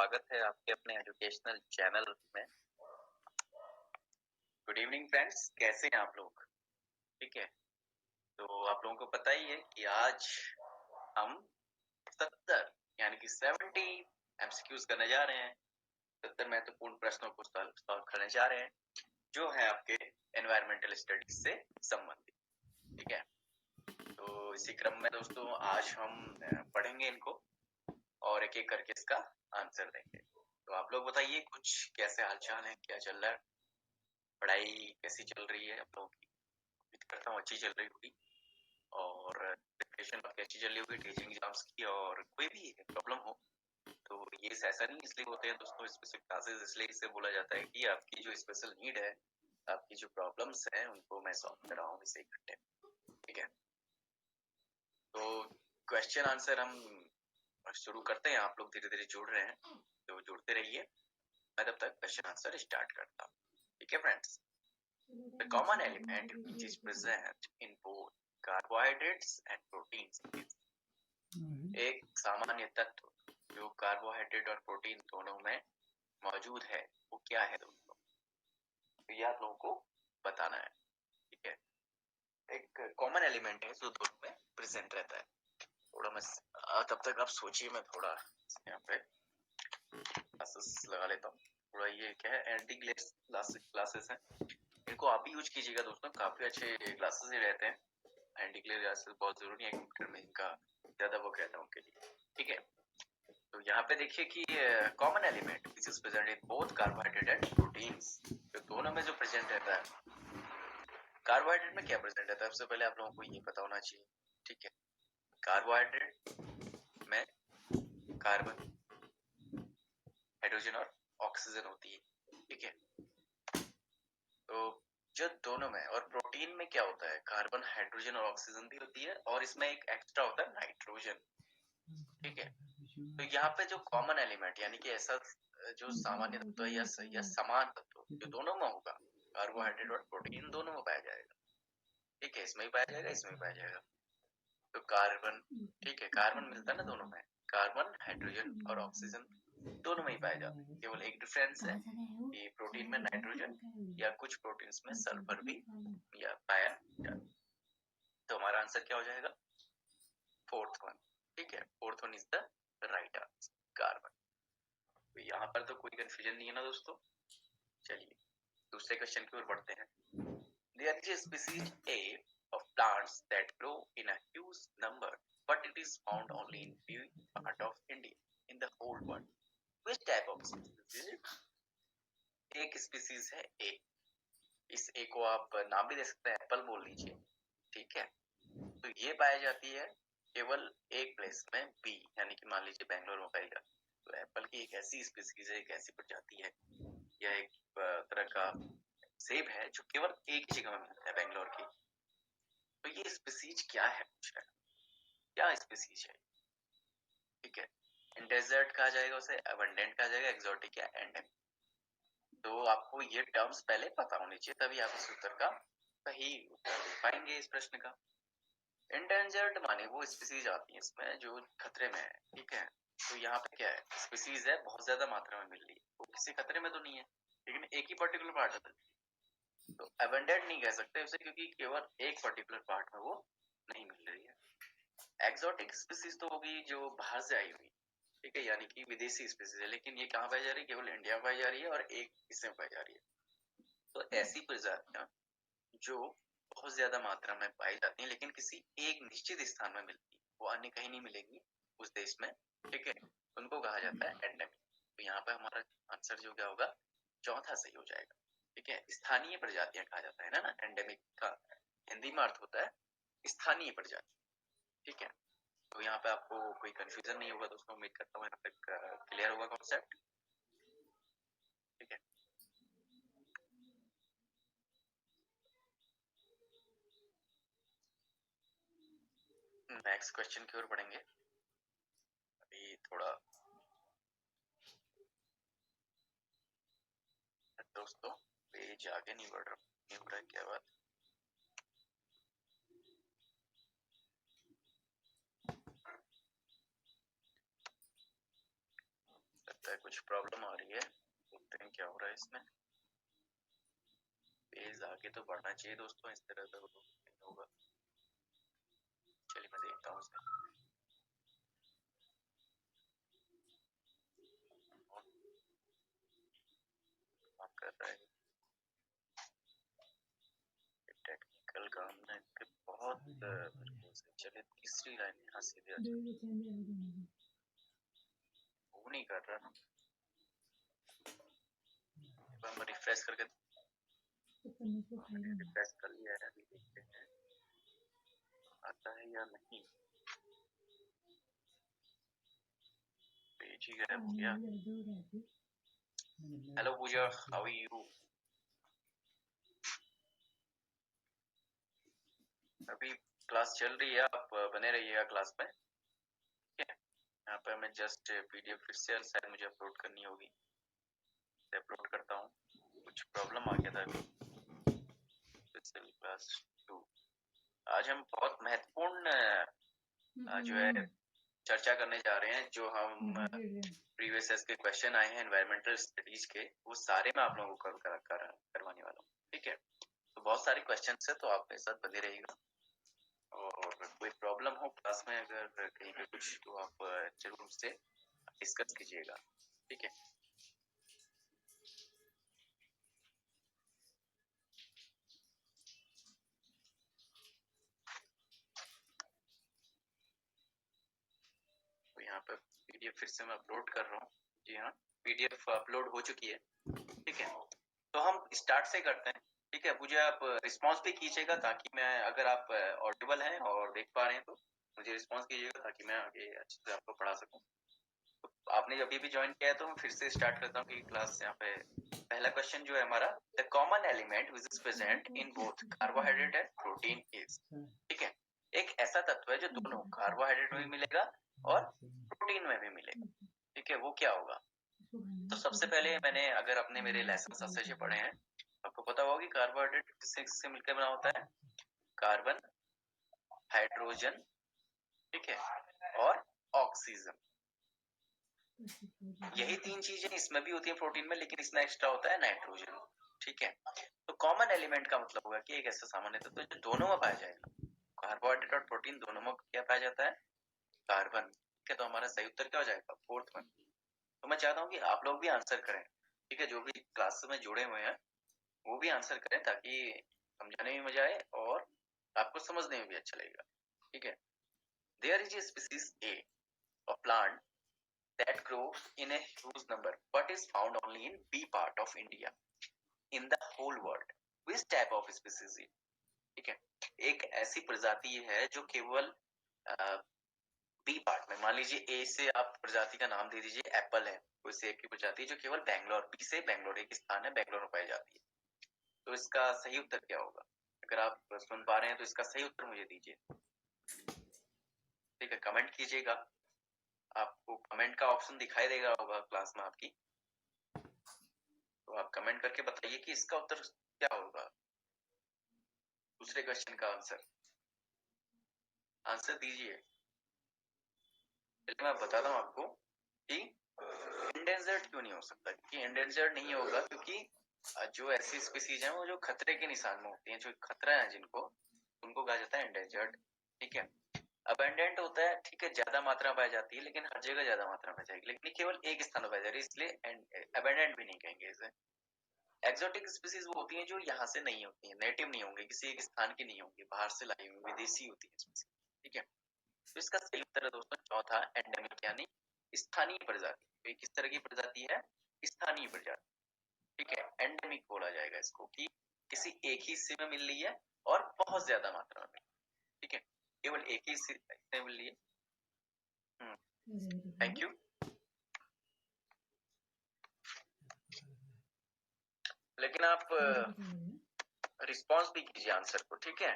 स्वागत है आपके अपने एजुकेशनल चैनल में। गुड इवनिंग फ्रेंड्स, कैसे हैं आप लोग? ठीक है, तो आप लोगों को पता ही है कि आज हम 70 यानी कि 70 एमसीक्यूज करने जा रहे हैं। 70 महत्वपूर्ण प्रश्नों को सॉल्व करने जा रहे हैं जो है आपके एनवायरमेंटल स्टडीज से संबंधित। ठीक है, तो इसी क्रम में दोस्तों आज हम पढ़ेंगे इनको और एक एक करके इसका आंसर देंगे। तो आप लोग बताइए कुछ कैसे हालचाल है, क्या चल रहा है, पढ़ाई कैसी चल रही है आप लोगों की? उम्मीद करता हूँ अच्छी चल रही होगी और प्रिपरेशन आपकी अच्छी चल रही होगी टीचिंग एग्जाम्स की। और कोई भी प्रॉब्लम हो तो ये सेशन ही इसलिए होते हैं दोस्तों, स्पेशल क्लासेस, इसलिए इसे बोला जाता है कि आपकी जो स्पेशल नीड है, आपकी जो प्रॉब्लम्स हैं उनको मैं सॉल्व कर रहा हूँ इस 1 घंटे में। ठीक है, तो क्वेश्चन आंसर हम शुरू करते हैं। आप लोग धीरे धीरे जुड़ रहे हैं तो जुड़ते रहिए, मैं तब तक क्वेश्चन आंसर स्टार्ट करता हूँ। ठीक है friends, the common element which is present in both carbohydrates and proteins is एक सामान्य तत्व जो कार्बोहाइड्रेट और प्रोटीन दोनों में मौजूद है वो क्या है दोस्तों? तो ये आप लोगों को बताना है। ठीक है, एक कॉमन एलिमेंट है जो दोनों में प्रेजेंट रहता है। थोड़ा मैं तब तक आप सोचिए, मैं थोड़ा यहाँ पे क्लासेस लगा लेता हूँ। थोड़ा ये क्या है, एंटी क्लासेस है, इनको आप भी यूज कीजिएगा दोस्तों, काफी अच्छे क्लासेस ही रहते हैं। एंटी क्लासेस बहुत जरूरी है कंप्यूटर में, इनका ज्यादा वो कहता हूँ उनके लिए। ठीक है, तो यहाँ पे देखिए कि common element which is present in both carbohydrate and proteins, तो दोनों में जो प्रेजेंट रहता है, कार्बोहाइड्रेट में क्या प्रेजेंट रहता है सबसे पहले आप लोगों को ये पता होना चाहिए। ठीक है, कार्बोहाइड्रेट में कार्बन, हाइड्रोजन और ऑक्सीजन होती है। ठीक है, तो जो दोनों में, और प्रोटीन में क्या होता है, कार्बन, हाइड्रोजन और ऑक्सीजन भी होती है और इसमें एक एक्स्ट्रा होता है नाइट्रोजन। ठीक है, तो यहाँ पे जो कॉमन एलिमेंट यानी कि ऐसा जो सामान्य तत्व या समान तत्व जो दोनों में होगा, कार्बोहाइड्रेट और प्रोटीन दोनों में पाया जाएगा। ठीक है, इसमें भी पाया जाएगा, इसमें भी पाया जाएगा। तो कार्बन, ठीक है, कार्बन मिलता है ना दोनों में, कार्बन, हाइड्रोजन और ऑक्सीजन दोनों में ही पाया जाता है। केवल एक डिफरेंस है कि प्रोटीन में नाइट्रोजन या कुछ प्रोटीन्स में सल्फर भी या पाया जाता है। तो हमारा आंसर क्या हो जाएगा? Fourth one. ठीक है, fourth one is the right answer, carbon. तो यहाँ पर तो कोई कंफ्यूजन नहीं है ना दोस्तों। चलिए दूसरे क्वेश्चन की ओर बढ़ते हैं। There is a species A of plants that grow in a huge number, but it is found only in few part of India in the whole world. Which type of species is it? एक species है ए, इस ए को आप नाम भी दे सकते हैं, Apple बोल लीजिए। ठीक है, तो ये पाई जाती है केवल एक प्लेस में, बी यानी कि मान लीजिए बेंगलोर में पाई जाती है। तो एप्पल की एक ऐसी स्पीसीज है, एक ऐसी प्रजाति है, यह एक तरह का सेब है जो केवल एक ही जगह में मिलता है, बेंगलोर की। तो ये स्पीसीज क्या है, क्या स्पीसीज है? ठीक है, इंडेजर्ट कहा जाएगा उसे, अबंडेंट कहा जाएगा, एक्सोटिक या एंडेमिक। तो आपको ये टर्म्स पहले पता होनी चाहिए, तभी आप इस उत्तर का सही उत्तर दे पाएंगे इस प्रश्न का। इंडेंजर्ड माने वो स्पीसीज आती है इसमें जो खतरे में है। ठीक है, तो यहाँ पे क्या है, स्पीसीज है बहुत ज्यादा मात्रा में मिल रही है, वो किसी खतरे में तो नहीं है, लेकिन एक ही पर्टिकुलर पार्ट है, तो अबंडेंट नहीं कह सकते उसे क्योंकि केवल एक पर्टिकुलर पार्ट में वो नहीं मिल रही है। एक्सोटिक स्पीसीज तो होगी जो बाहर से आई हुई, ठीक है, यानी कि विदेशी स्पीसीज है, लेकिन ये कहाँ पाई जा रही है? केवल इंडिया में पाई जा रही है और एक इसमें पाई जा रही है। तो ऐसी प्रजातियां जो बहुत ज्यादा मात्रा में पाई जाती है लेकिन किसी एक निश्चित स्थान में मिलती है, वो अन्य कहीं नहीं मिलेगी उस देश में। ठीक है, उनको कहा जाता है एंडेमिक। तो यहाँ पे हमारा आंसर जो क्या होगा, चौथा सही हो जाएगा। ठीक है, स्थानीय प्रजातियां कहा जाता है ना, एंडेमिक का हिंदी में अर्थ होता है स्थानीय प्रजाति। ठीक है, तो यहाँ पे आपको कोई कंफ्यूजन नहीं होगा दोस्तों, उम्मीद करता हूँ यहाँ तक क्लियर होगा कॉन्सेप्ट। ठीक है, नेक्स्ट क्वेश्चन की ओर बढ़ेंगे। अभी थोड़ा दोस्तों पेज आगे नहीं बढ़ रहा है, क्या बात? लगता है कुछ प्रॉब्लम आ रही है, देखते हैं क्या हो रहा है इसमें। पेज आगे तो बढ़ना चाहिए दोस्तों, इस तरह तो नहीं होगा। चलिए मैं देखता हूँ इसे। काम कर रहा है टेक्निकल काम में बहुत चलिए तीसरी लाइन यहाँ से वो नहीं कर रहा ना। हम रिफ्रेश करके रिफ्रेश कर लिया है, अभी देखते हैं आता है या नहीं। पेज ही गायब हो गया। Hello Pooja, how are you? अभी क्लास चल रही है, आप बने रहिएगा क्लास में। ठीक है, यहाँ पे मैं जस्ट पीडीएफ फिर से शायद मुझे अपलोड करनी होगी, अपलोड करता हूँ। कुछ प्रॉब्लम आ गया था अभी। क्लास 2 आज हम बहुत महत्वपूर्ण जो है चर्चा करने जा रहे हैं। जो हम प्रीवियस ईयर के क्वेश्चन आए हैं एनवायरमेंटल स्टडीज के, वो सारे मैं आप लोगों को करवाने वाला हूँ। ठीक है, तो बहुत सारे क्वेश्चन है, तो आप मेरे साथ बने रहिएगा। और कोई प्रॉब्लम हो क्लास में अगर कहीं पे कुछ, तो आप जरूर मुझसे डिस्कस कीजिएगा। ठीक है, तो यहाँ पर पीडीएफ फिर से मैं अपलोड कर रहा हूँ। जी हाँ, पीडीएफ अपलोड हो चुकी है। ठीक है, तो हम स्टार्ट से करते हैं। ठीक है, मुझे आप रिस्पांस भी कीजिएगा, ताकि मैं, अगर आप ऑडिबल हैं और देख पा रहे हैं, तो मुझे रिस्पांस कीजिएगा ताकि मैं आगे अच्छे से आपको पढ़ा सकूं। तो आपने अभी भी ज्वाइन किया है तो मैं फिर से स्टार्ट करता हूँ कि क्लास यहाँ पे पहला क्वेश्चन जो है हमारा, the common element which is present in both carbohydrate and protein is. ठीक है, एक ऐसा तत्व है जो दोनों कार्बोहाइड्रेट में भी मिलेगा और प्रोटीन में भी मिलेगा। ठीक है, वो क्या होगा? तो सबसे पहले मैंने, अगर आपने मेरे लेसन अच्छे से पढ़े हैं, आपको पता होगा कि कार्बोहाइड्रेट किससे मिलकर बना होता है? कार्बन, हाइड्रोजन, ठीक है, और ऑक्सीजन। यही तीन चीजें इसमें भी होती है प्रोटीन में, लेकिन इसमें एक्स्ट्रा होता है नाइट्रोजन। ठीक है, तो कॉमन एलिमेंट का मतलब होगा कि एक ऐसा सामान्य तत्व जो दोनों में पाया जाएगा। कार्बोहाइड्रेट और प्रोटीन दोनों में क्या पाया जाता है? कार्बन। ठीक है, तो हमारा सही उत्तर क्या हो जाएगा? Fourth one. तो मैं चाहता हूँ कि आप लोग भी आंसर करें। ठीक है, जो भी क्लास में जुड़े हुए हैं वो भी आंसर करें, ताकि समझाने में मजा आए और आपको समझने में भी अच्छा लगेगा। ठीक है, there is a species a of plant that grows in a huge number but is found only in B part of India in the whole world. Which type of species is? ठीक है, एक ऐसी प्रजाति है जो केवल B part में, मान लीजिए ए से आप प्रजाति का नाम दे दीजिए एप्पल है, कोई सेब की प्रजाति जो केवल बैंगलोर, बी से बैंगलोर, एक स्थान है बैंगलोर में पाई जाती है। तो इसका सही उत्तर क्या होगा? अगर आप सुन पा रहे हैं तो इसका सही उत्तर मुझे दीजिए। ठीक है, कमेंट कीजिएगा, आपको कमेंट का ऑप्शन दिखाई देगा होगा क्लास में आपकी, तो आप कमेंट करके बताइए कि इसका उत्तर क्या होगा। दूसरे क्वेश्चन का आंसर दीजिए। मैं बताता हूँ आपको कि एंडेंजर्ड क्यों नहीं हो सकता। कि एंडेंजर्ड नहीं होगा क्योंकि जो ऐसी स्पीसीज हैं वो जो खतरे के निशान में होती हैं, जो खतरा है जिनको, उनको कहा जाता है एंडेंजर्ड। ठीक है, अबेंडेंट होता है, ठीक है, ज्यादा मात्रा पाई जाती है, लेकिन हर जगह ज्यादा मात्रा में जाएगी, लेकिन केवल एक स्थान पर पाई जा रही है, इसलिए अबेंडेंट भी नहीं कहेंगे इसे। एक्सोटिक स्पीसीज वो होती हैं जो यहाँ से नहीं होती हैं, नेटिव नहीं होंगे, किसी एक स्थान की नहीं होंगी, बाहर से लाई हुई विदेशी होती है। ठीक है, तो इसका सही उत्तर है दोस्तों चौथा, एंडेमिक, यानी स्थानीय प्रजाति। तो किस तरह की प्रजाति है? स्थानीय प्रजाति। ठीक है, एंडेमिक बोला जाएगा इसको, कि किसी एक ही हिस्से में मिल रही है और बहुत ज्यादा मात्रा में। ठीक है, केवल एक ही हिस्से में मिल रही है। Thank you. लेकिन आप रिस्पॉन्स भी कीजिए आंसर को। ठीक है,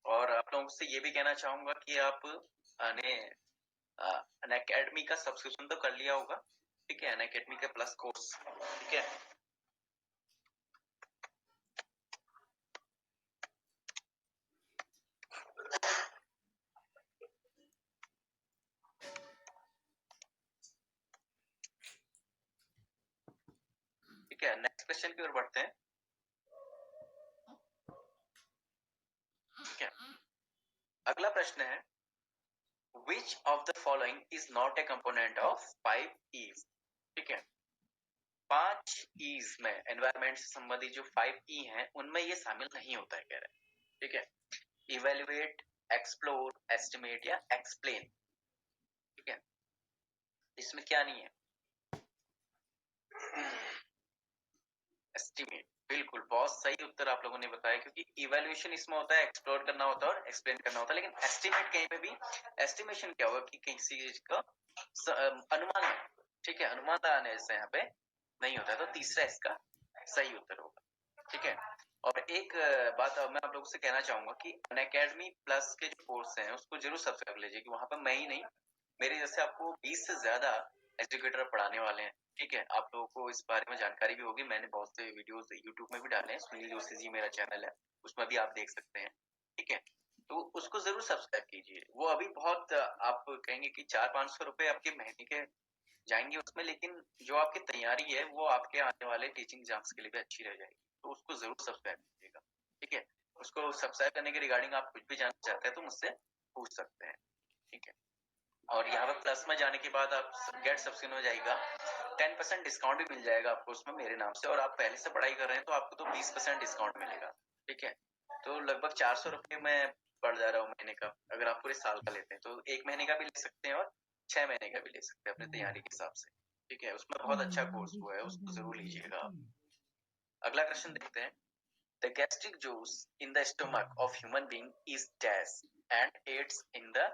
और आप लोगों से ये भी कहना चाहूंगा कि आप अनअकैडमी का सब्सक्रिप्शन तो कर लिया होगा। ठीक है, अनअकैडमी का प्लस कोर्स। ठीक है, क्वेश्चन की ओर बढ़ते हैं। ठीक है, अगला प्रश्न है which of the following is not a component of 5 E's। ठीक है, 5 E's में एनवायरमेंट से संबंधित जो 5 E हैं उनमें ये शामिल नहीं होता है, कह रहे हैं। ठीक है, इवेल्युएट, एक्सप्लोर, एस्टिमेट या एक्सप्लेन। ठीक है, इसमें क्या नहीं है, एस्टिमेट। बिल्कुल, बहुत सही उत्तर आप लोगों ने बताया, क्योंकि इवैल्यूएशन इसमें होता है, एक्सप्लोर करना होता है और एक्सप्लेन करना होता है, लेकिन एस्टिमेट कहीं पे भी, एस्टिमेशन क्या होगा कि किसी चीज का अनुमान है। ठीक है, अनुमान लगाने से यहाँ पे नहीं होता है, तो तीसरा इसका सही उत्तर होगा। ठीक है, और एक बात मैं आप लोगों से कहना चाहूंगा कि अनअकैडमी प्लस के जो कोर्स हैं उसको जरूर सब्सक्राइब लीजिए, कि वहां पर मैं ही नहीं, मेरे जैसे आपको 20 से ज्यादा एजुकेटर पढ़ाने वाले हैं। ठीक है, आप लोगों को इस बारे में जानकारी भी होगी, मैंने बहुत से वीडियोस यूट्यूब में भी डाले हैं, सुनील जोशी जी मेरा चैनल है, उसमें भी आप देख सकते हैं। ठीक है, तो उसको जरूर सब्सक्राइब कीजिए। वो अभी बहुत, आप कहेंगे कि 400-500 रुपए आपके महीने के जाएंगे उसमें, लेकिन जो आपकी तैयारी है वो आपके आने वाले टीचिंग एग्जाम्स के लिए भी अच्छी रह जाएगी, तो उसको जरूर सब्सक्राइब कीजिएगा। ठीक है, उसको सब्सक्राइब करने के रिगार्डिंग आप कुछ भी जानना चाहते हैं तो मुझसे पूछ सकते हैं। ठीक है, और यहाँ पे प्लस में जाने के बाद आप गेट सब्सक्रिप्शन हो जाएगा, 10% डिस्काउंट भी मिल जाएगा आपको उसमें मेरे नाम से, और आप पहले से पढ़ाई कर रहे हैं तो आपको तो 20% डिस्काउंट मिलेगा। ठीक है, तो लगभग 400 रुपये में पड़ जा रहा हूँ महीने का। अगर आप पूरे साल का लेते हैं तो 1 महीने का भी ले सकते हैं और 6 महीने का भी ले सकते हैं अपनी तैयारी के हिसाब से। ठीक है, उसमें बहुत अच्छा कोर्स हुआ है, उसको जरूर लीजिएगा आप। अगला क्वेश्चन देखते हैं। The gastric juice in the stomach of human being is dash and aids in the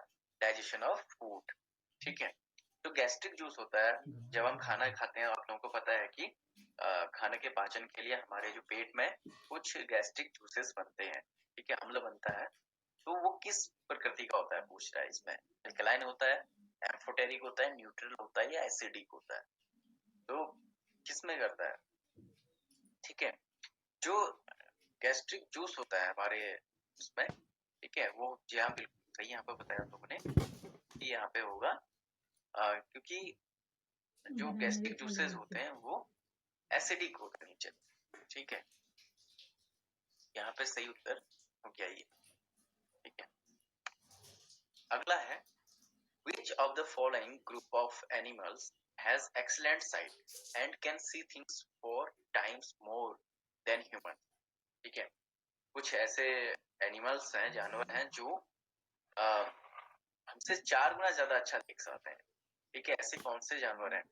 digestion of food। ठीक है, तो गैस्ट्रिक जूस होता है जब हम खाना खाते हैं, आप लोगों को पता है कि खाने के पाचन के लिए हमारे जो पेट में कुछ गैस्ट्रिक जूसेस बनते हैं। ठीक है, अम्ल बनता है, तो वो किस प्रकृति का होता है पूछ रहा है इसमें। एल्कलाइन होता है, एम्फोटेरिक होता है, न्यूट्रल होता है या एसिडिक होता है, तो किसमें करता है। ठीक है, जो गैस्ट्रिक जूस होता है हमारे उसमें, ठीक है, वो यहाँ बिल्कुल सही यहाँ पे बताया तुमने कि यहाँ पे होगा, क्योंकि जो गैस्ट्रिक जूसेस होते हैं वो एसिडिक होते हैं नीचे। ठीक है, यहाँ पे सही उत्तर हो गया ये। ठीक है, अगला है which of the following group of animals has excellent sight and can see things 4 times more than human। ठीक है, कुछ ऐसे एनिमल्स हैं, जानवर हैं जो हमसे 4 गुना ज्यादा अच्छा देख सकते हैं। ठीक है, ऐसे कौन से जानवर हैं?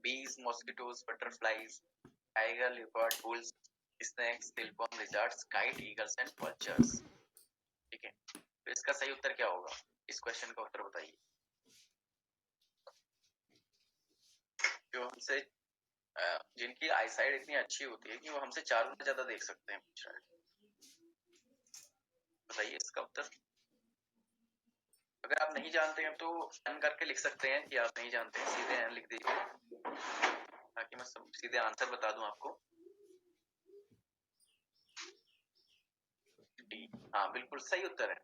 Bees, mosquitoes, butterflies, tiger, leopard, wolves, snakes, silkworm, lizards, kite, eagles and vultures. ठीक है, तो इसका सही उत्तर क्या होगा? इस क्वेश्चन का उत्तर बताइए। जो हमसे जिनकी आईसाइट इतनी अच्छी होती है कि वो हमसे 4 गुना ज्यादा देख सकते हैं, पूछ रहा है, बताइए इसका उत्तर। अगर आप नहीं जानते हैं तो एन करके लिख सकते हैं कि आप नहीं जानते हैं, सीधे एन लिख दीजिए ताकि मैं सीधे आंसर बता दूं आपको। डी, हाँ बिल्कुल सही उत्तर है,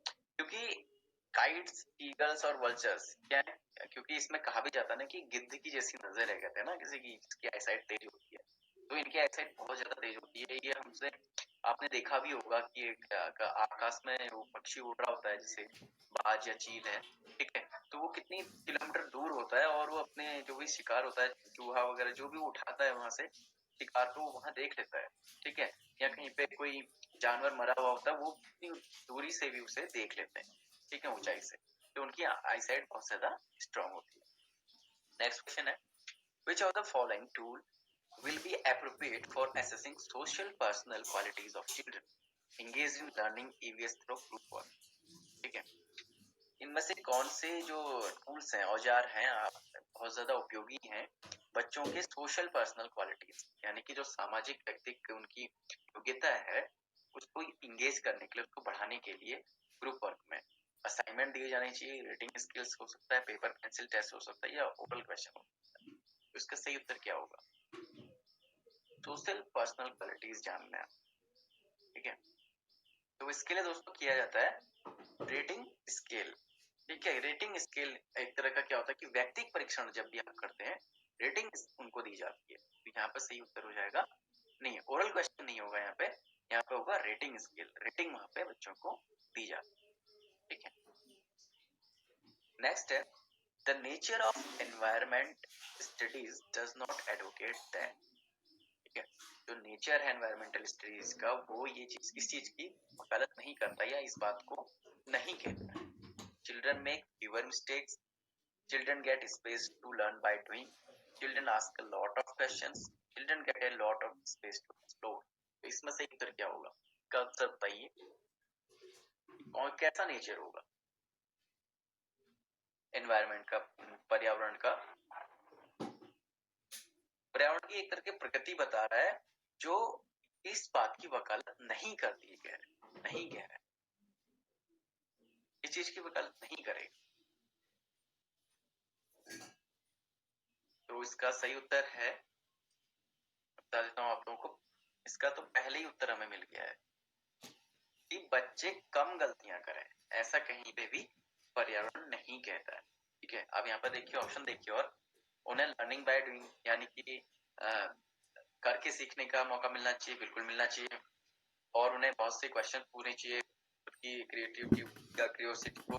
क्योंकि काइट्स, ईगल्स और वल्चर्स क्या है, क्योंकि इसमें कहा भी जाता है ना कि गिद्ध की जैसी नजर है, कहते हैं ना किसी की जिसकी आईसाइट तेज होती है, तो इनकी आईसाइट बहुत ज्यादा तेज होती है। ये हमसे, आपने देखा भी होगा कि आकाश में वो पक्षी उड़ रहा होता है जैसे बाज या चील है। ठीक है, तो वो कितनी किलोमीटर दूर होता है और वो अपने जो भी शिकार होता है, चूहा वगैरह जो भी उठाता है वहां से शिकार, तो वहां देख लेता है। ठीक है, या कहीं पे कोई जानवर मरा हुआ होता है, वो दूरी से भी उसे देख लेते हैं। ठीक है, ऊंचाई से, तो उनकी आईसाइट बहुत ज्यादा स्ट्रांग होती है। नेक्स्ट क्वेश्चन है which of the following tool will be appropriate for assessing social personal qualities of children engaged in learning EVS through group work। ठीक है, इनमें से कौन से जो टूल्स हैं, औजार हैं, बहुत ज्यादा उपयोगी हैं बच्चों के सोशल पर्सनल क्वालिटीज, यानी कि जो सामाजिक व्यक्तित्व उनकी योग्यता है उसको इंगेज करने के लिए, उसको बढ़ाने के लिए ग्रुप वर्क में असाइनमेंट दिए जाने चाहिए, रीडिंग स्किल्स हो सकता है, पेपर पेंसिल टेस्ट हो सकता है या ओरल क्वेश्चन हो सकता है। तो इसका सही उत्तर क्या होगा? सोशल पर्सनल क्वालिटीज जानना है। ठीक है, तो इसके लिए दोस्तों किया जाता है रेटिंग स्केल। ठीक है, रेटिंग स्केल एक तरह का क्या होता है कि व्यक्तिगत परीक्षण जब भी आप करते हैं रेटिंग उनको दी जाती है, तो यहाँ पर सही उत्तर हो जाएगा नहीं, ओरल क्वेश्चन नहीं होगा यहाँ पे होगा रेटिंग स्केल। रेटिंग वहां पे बच्चों को दी जाती है, ठीक है। नेक्स्ट है the nature of environment studies does not advocate that, ठीक है। जो नेचर है एनवायरमेंटल स्टडीज का, वो ये चीज किस चीज की वकालत नहीं करता या इस बात को नहीं कहता। Children make fewer mistakes, children get space to learn by doing, children ask a lot of questions, children get a lot of space to explore. तो इसमें से उत्तर क्या होगा? का उत्तर बताइए, और कैसा नेचर होगा एनवायरमेंट का, पर्यावरण का? पर्यावरण की एक तरह की प्रकृति बता रहा है जो इस बात की वकालत नहीं करती है, नहीं कह रहा है, इस चीज की वकालत नहीं करेगा। तो इसका सही उत्तर है, बता देता हूं आप लोगों को, इसका तो पहले ही उत्तर हमें मिल गया है कि बच्चे कम गलतियां करें, ऐसा कहीं पे भी पर्यावरण नहीं कहता है, ठीक है। अब यहाँ पर देखिए ऑप्शन देखिए, और उन्हें लर्निंग बाय डूइंग यानी कि करके सीखने का मौका मिलना चाहिए, बिल्कुल मिलना चाहिए, और उन्हें बहुत से क्वेश्चन पूछने चाहिए उनकी क्रिएटिविटी या क्यूरियोसिटी को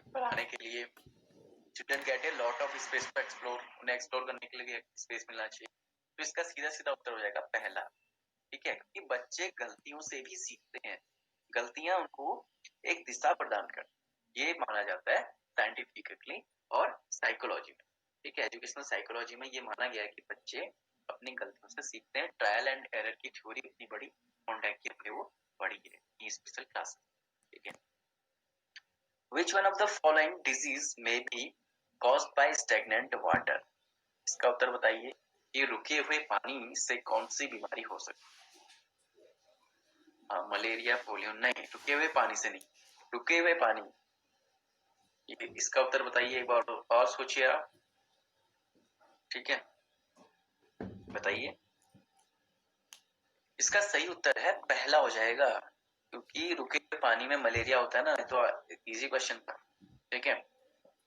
बढ़ाने के लिए। Children get a lot of space to explore, उन्हें एक्सप्लोर करने के लिए स्पेस मिलना चाहिए। तो इसका सीधा सीधा उत्तर हो जाएगा पहला, ठीक है, क्योंकि बच्चे गलतियों से भी सीखते हैं, गलतियां उनको एक दिशा प्रदान करती, ये माना जाता है साइंटिफिकली और साइकोलॉजी में, ठीक है। एजुकेशनल साइकोलॉजी में ये माना गया है कि बच्चे अपनी गलतियों से सीखते हैं। ट्रायल एंड एरर की थ्योरी इतनी बड़ी कॉन्टैक्ट की अपने वो बड़ी है स्पेशल क्लास, ठीक है। Which one of the following disease may be caused by stagnant water? इसका उत्तर बताइए कि रुके हुए पानी से कौन सी बीमारी हो सकती है? Malaria, polio? नहीं, रुके हुए पानी से नहीं, रुके हुए पानी, इसका उत्तर बताइए, एक बार और सोचिए आप, ठीक है, बताइए। इसका सही उत्तर है पहला हो जाएगा, क्योंकि रुके हुए पानी में मलेरिया होता है ना, तो इजी क्वेश्चन था, ठीक है।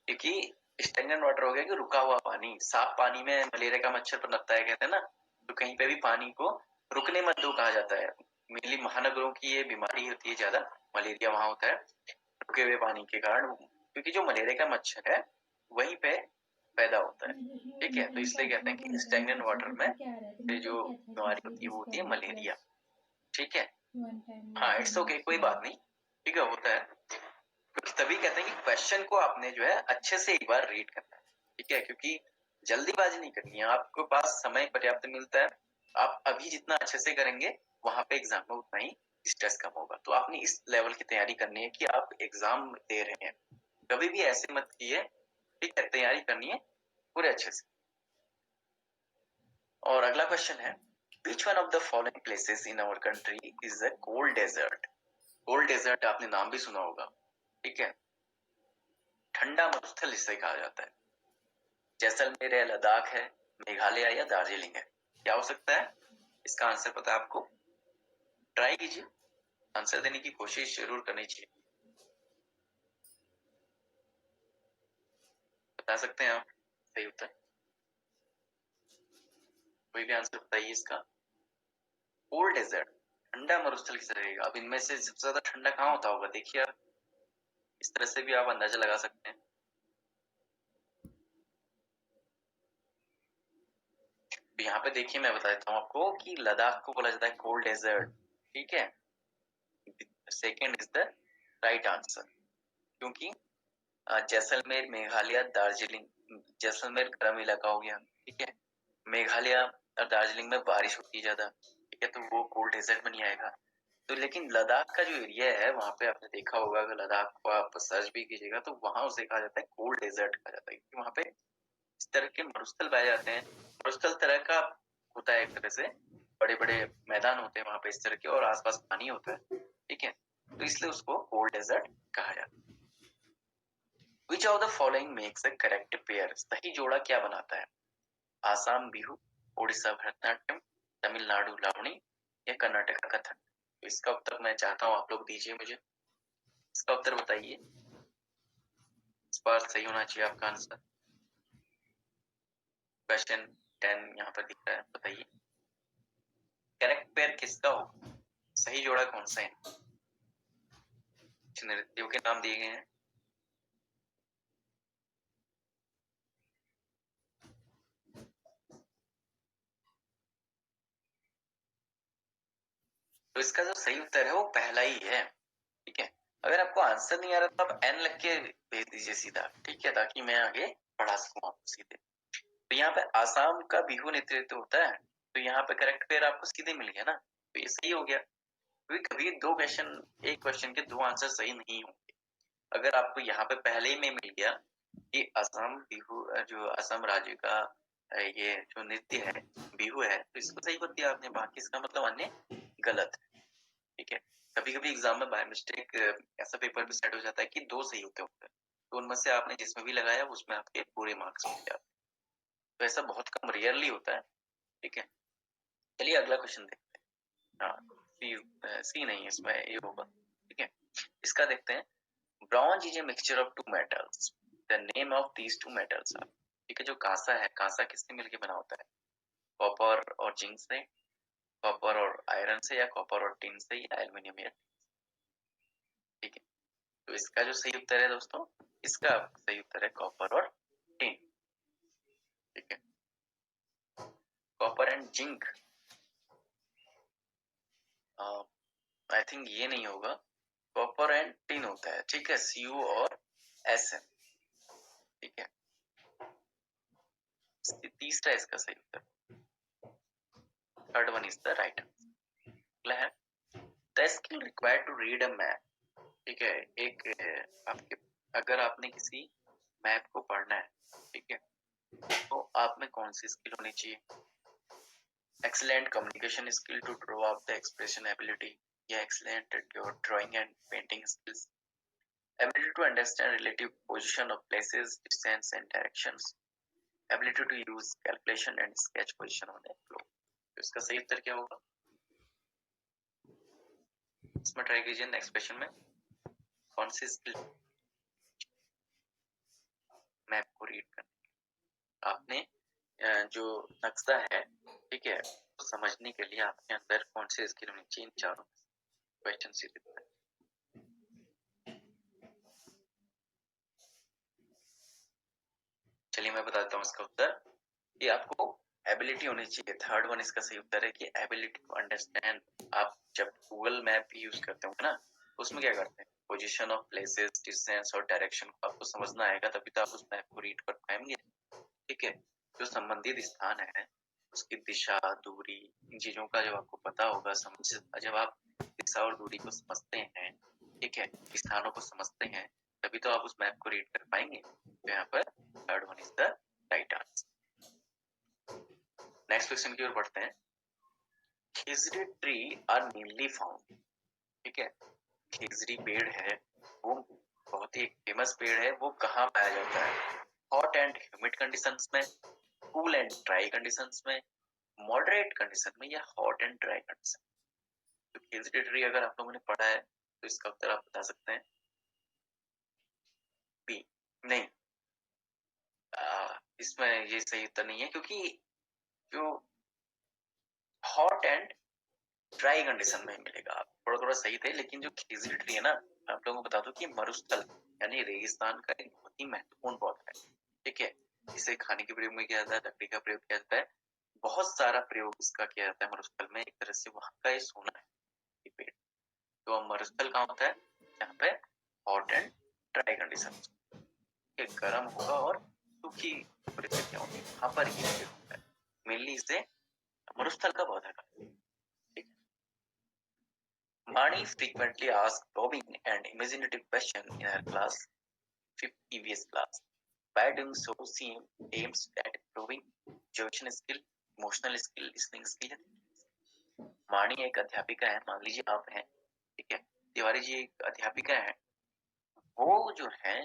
क्योंकि स्टेगनेंट वाटर हो गया कि रुका हुआ पानी, साफ पानी में मलेरिया का मच्छर पनपता है, कहते हैं ना, तो कहीं पे भी पानी को रुकने मत दो कहा जाता है। मेनली महानगरों की ये बीमारी होती है ज्यादा, मलेरिया वहां होता है रुके हुए पानी के कारण, क्योंकि जो मलेरिया का मच्छर है वहीं पे पैदा होता है, ठीक है। तो इसलिए कहते हैं कि स्टेगनेंट वाटर में ये जो बीमारी होती है वो होती है मलेरिया, ठीक है। हाँ, इट्स ओके, कोई बात नहीं, ठीक है, होता है। तभी कहते हैं कि क्वेश्चन को आपने जो है अच्छे से एक बार रीड करना है, ठीक है, क्योंकि जल्दीबाजी नहीं करनी है, आपके पास समय पर्याप्त मिलता है, आप अभी जितना अच्छे से करेंगे वहां पे एग्जाम में उतना ही स्ट्रेस कम होगा। तो आपने इस लेवल की तैयारी करनी है कि आप एग्जाम दे रहे हैं, कभी भी ऐसे मत किए, ठीक है, तैयारी करनी है पूरे अच्छे से। और अगला क्वेश्चन है which one of the following places in our country is a cold desert? Cold desert आपने नाम भी सुना होगा, ठीक है, ठंडा मरुस्थल जिसे कहा जाता है। जैसलमेर है, लद्दाख है, मेघालय या दार्जिलिंग है, क्या हो सकता है? इसका आंसर पता है आपको? ट्राई कीजिए, आंसर देने की कोशिश जरूर करनी चाहिए, बता सकते हैं आप सही उत्तर? कोई भी आंसर बताइए इसका। कोल्ड डेजर्ट, ठंडा मरुस्थल किसे रहेगा? अब इनमें से सबसे ज्यादा ठंडा कहाँ होता होगा, देखिए आप, इस तरह से भी आप अंदाजा लगा सकते हैं। यहाँ पे देखिए मैं बता देता हूँ आपको कि लद्दाख को बोला जाता है कोल्ड डेजर्ट, ठीक है। Second is the right answer, क्योंकि जैसलमेर, मेघालय, दार्जिलिंग, जैसलमेर गर्म इलाका हो गया, ठीक है, मेघालय और दार्जिलिंग में बारिश होती है ज्यादा, ठीक है, तो वो कोल्ड डेजर्ट में नहीं आएगा। तो लेकिन लद्दाख का जो एरिया है वहां पे आपने देखा होगा, अगर लद्दाख को आप सर्च भी कीजिएगा तो वहां उसे कहा जाता है कोल्ड डेजर्ट कहा जाता है, क्योंकि वहां पे इस तरह के मरुस्थल पाए जाते हैं। मरुस्थल तरह का होता है, एक तरह से बड़े बड़े मैदान होते हैं वहां पे इस तरह के, और आसपास पानी होता है, ठीक है, तो इसलिए उसको कोल्ड डेजर्ट कहा जाता है। Which of the following makes a correct pair? सही जोड़ा क्या बनाता है? आसाम बिहू, उड़ीसा भरतनाट्यम, तमिलनाडु लावणी या कर्नाटक कथक? तो इसका उत्तर मैं चाहता हूँ आप लोग दीजिए मुझे, इसका उत्तर बताइए, इस बार सही होना चाहिए आपका आंसर। क्वेश्चन 10 यहाँ पर दिख रहा है, बताइए करेक्ट पेयर किसका होगा, सही जोड़ा कौन सा है? नृत्यों के नाम दिए गए हैं। तो इसका जो सही उत्तर है वो पहला ही है। ठीक है, अगर आपको आंसर नहीं आ रहा तो आप एन लिख के भेज दीजिए सीधा, ठीक है, ताकि मैं आगे पढ़ा सकूं आपको सीधे। तो यहाँ पे आसाम का बिहू नृत्य होता है, तो यहाँ पे करेक्ट पेयर आपको सीधे मिल गया ना, तो ये सही हो गया। क्योंकि कभी दो क्वेश्चन, एक क्वेश्चन के दो आंसर सही नहीं होंगे। अगर आपको यहाँ पे पहले ही में मिल गया कि असम बिहू, जो असम राज्य का ये जो नृत्य है बिहू है, तो इसको सही कर दिया आपने, बाकी इसका मतलब अन्य गलत है। ठीक है, कभी कभी एग्जाम में बाय मिस्टेक ऐसा पेपर भी सेट हो जाता है कि दो सही होते हैं, तो उनमें से आपने जिसमें भी लगाया उसमें आपके पूरे मार्क्स मिल जाते हैं। तो ऐसा बहुत कम, रेयरली होता है। ठीक है, चलिए अगला क्वेश्चन देखते हैं। हाँ, सी नहीं, इसमें ये होगा। ठीक है, इसका देखते हैं। Bronze is a mixture of two metals, the name of these two metals are. ठीक है, जो कांसा है, कांसा किससे मिलकर बना होता है? कॉपर और जिंक से, कॉपर और आयरन से, या कॉपर और टिन से, या एल्यूमिनियम या। ठीक है, तो इसका जो सही उत्तर है दोस्तों, इसका सही उत्तर है कॉपर और टिन। ठीक है, copper and zinc, I think ये नहीं होगा, कॉपर एंड टिन होता है। ठीक है, Cu और Sn। ठीक है, तीसरा इसका सही उत्तर, third one is the right answer है। The skill required to read a map. ठीक है, एक आपके, अगर आपने किसी मैप को पढ़ना है, ठीक है, तो आप में कौन सी स्किल होनी चाहिए? Excellent communication skill to draw out the expression ability, या excellent at your drawing and painting skills, ability to understand relative position of places, distance and directions, ability to use calculation and sketch position on a globe। तो इसका सही उत्तर क्या होगा? इसमें try कीजिए next question में कौन सी स्किल मैप को रीड करने, आपने जो नक्शा है, ठीक है, तो समझने के लिए आपके अंदर कौन सी स्किल होनी चाहिए? इन चारों क्वेश्चन से। चलिए मैं बताता हूँ इसका उत्तर, कि आपको एबिलिटी होनी चाहिए। थर्ड वन इसका सही उत्तर है कि एबिलिटी टू अंडरस्टैंड। आप जब गूगल मैप यूज करते होंगे ना, उसमें क्या करते हैं? पोजीशन ऑफ प्लेसेस, डिस्टेंस और डायरेक्शन को आपको समझना आएगा, तभी तो आप उस मैप को रीड कर पाएंगे। ठीक है, जो संबंधित स्थान है उसकी दिशा, दूरी, इन चीजों का जब आपको पता होगा, जब आप दिशा और दूरी को समझते हैं, ठीक है, स्थानों को समझते हैं, तभी तो आप उस मैप को रीड कर पाएंगे। तो यहाँ पर third one is the right answer. Next question की ओर बढ़ते हैं। खिजड़ी ट्री आर मेनली फाउंड। ठीक है, खिजड़ी पेड़ है, वो बहुत ही फेमस पेड़ है, वो कहाँ पाया जाता है? हॉट एंड ह्यूमिड कंडीशंस में, कूल एंड ड्राई कंडीशंस में, मॉडरेट कंडीशन में, या हॉट एंड ड्राई कंडीशन। तो खिजड़ी ट्री अगर आप लोगों ने पढ़ा है तो इसका उत्तर आप बता सकते हैं। बी नहीं, इसमें ये सही उत्तर नहीं है, क्योंकि जो हॉट एंड ड्राई कंडीशन में मिलेगा। आप थोड़ा थोड़ा सही थे, लेकिन जो खिजड़ी ट्री है ना, आप लोगों को बता दो कि मरुस्थल यानी रेगिस्तान का एक बहुत ही महत्वपूर्ण पौधा है। ठीक है, इसे खाने के प्रयोग में किया जाता है, लकड़ी का प्रयोग किया जाता है, बहुत सारा प्रयोग इसका किया जाता है मरुस्थल में। एक तरह से वहां का ये सोना है ये पेड़। तो मरुस्थल कहाँ होता है? यहाँ पे हॉट एंड ड्राई कंडीशन, गर्म होगा और सूखी परिस्थितियां होंगी, वहां पर ये पेड़ होता है। मेनली इसे मरुस्थल का पौधा का। Mani frequently asked probing and imaginative questions in her class, 5th EVS class. By doing so, she aims at improving observation skill, emotional skill, listening skill. मानी एक अध्यापिका है, मान लीजिए आप हैं, ठीक है, तिवारी जी एक अध्यापिका है, वो जो है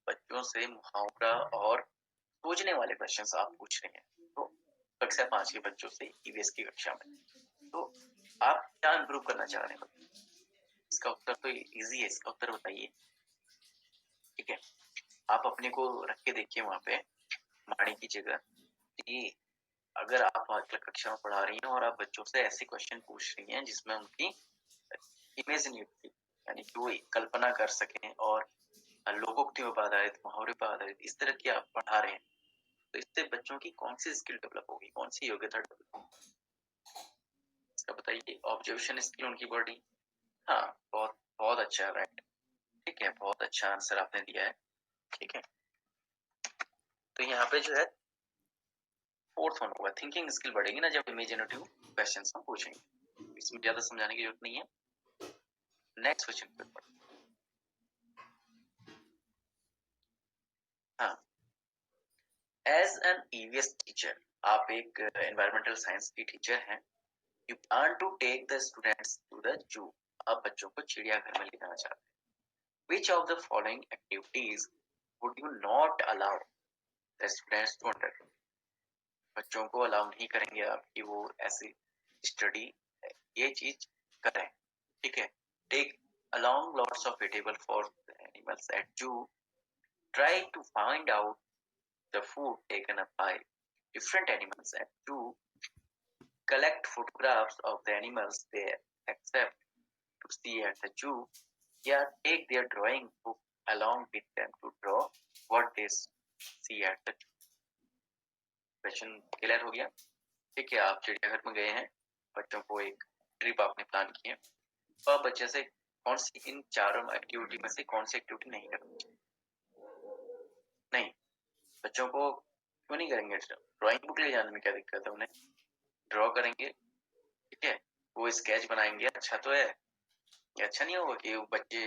बच्चों से मुहावरा और सोचने वाले क्वेश्चंस आप पूछ रहे हैं, तो कक्षा 5 के बच्चों से ईवीएस की कक्षा में, तो आप क्या इंप्रूव करना चाह रहे हैं? इसका उत्तर तो इजी है, इसका उत्तर बताइए। ठीक है, आप अपने को रख के देखिए वहां पे माणी की जगह, कि अगर आप कक्षा में पढ़ा रही हैं और आप बच्चों से ऐसे क्वेश्चन पूछ रही हैं जिसमें उनकी इमेजिनेटिव यानी कि वो कल्पना कर सकें और लोकोक्तियों पर आधारित, मुहावरे पर आधारित इस तरह की आप पढ़ा रहे हैं, तो इससे बच्चों की कौन सी स्किल डेवलप होगी, कौन सी योग्यता डेवलप होगी, इसका बताइए। ऑब्जर्वेशन स्किल उनकी बढ़ी। हाँ, बहुत बहुत अच्छा, राइट, ठीक है, बहुत अच्छा आंसर आपने दिया है, ठीक है। तो यहाँ पे जो है फोर्थ वन होगा, थिंकिंग स्किल बढ़ेगी ना जब इमेजिनेटिव क्वेश्चंस हम पूछेंगे, इसमें ज्यादा समझाने की जरूरत नहीं है। नेक्स्ट क्वेश्चन पे हाँ, एज एन ईवीएस टीचर, आप एक एनवायरमेंटल साइंस की टीचर हैं, you plan to take the students to the zoo, आप बच्चों को चिड़ियाघर में ले जाना चाहते हैं। Which of the following activities would you not allow the students to undertake? बच्चों को अलाउ नहीं करेंगे आप कि वो ऐसी स्टडी ये चीज करें, ठीक है। Take along lots of eatable for the animals at zoo. Try to find out the food taken up by different animals at zoo. Collect photographs of the animals they accept to see at the zoo. Yeah, take their drawing book along with them to draw what they see at the zoo. Question clear हो गया, ठीक है। आप चिड़ियाघर में गए हैं, बच्चों को एक ट्रिप आपने प्लान की है, तो आप बच्चे से कौन सी इन चारों एक्टिविटी में से कौन सी एक्टिविटी नहीं करनी चाहिए? नहीं, बच्चों को क्यों नहीं करेंगे? ड्राइंग बुक ले जाने में क्या दिक्कत है? उन्हें ड्रॉ करेंगे, ठीक है, वो स्केच बनाएंगे, अच्छा तो है। ये अच्छा नहीं होगा कि वो बच्चे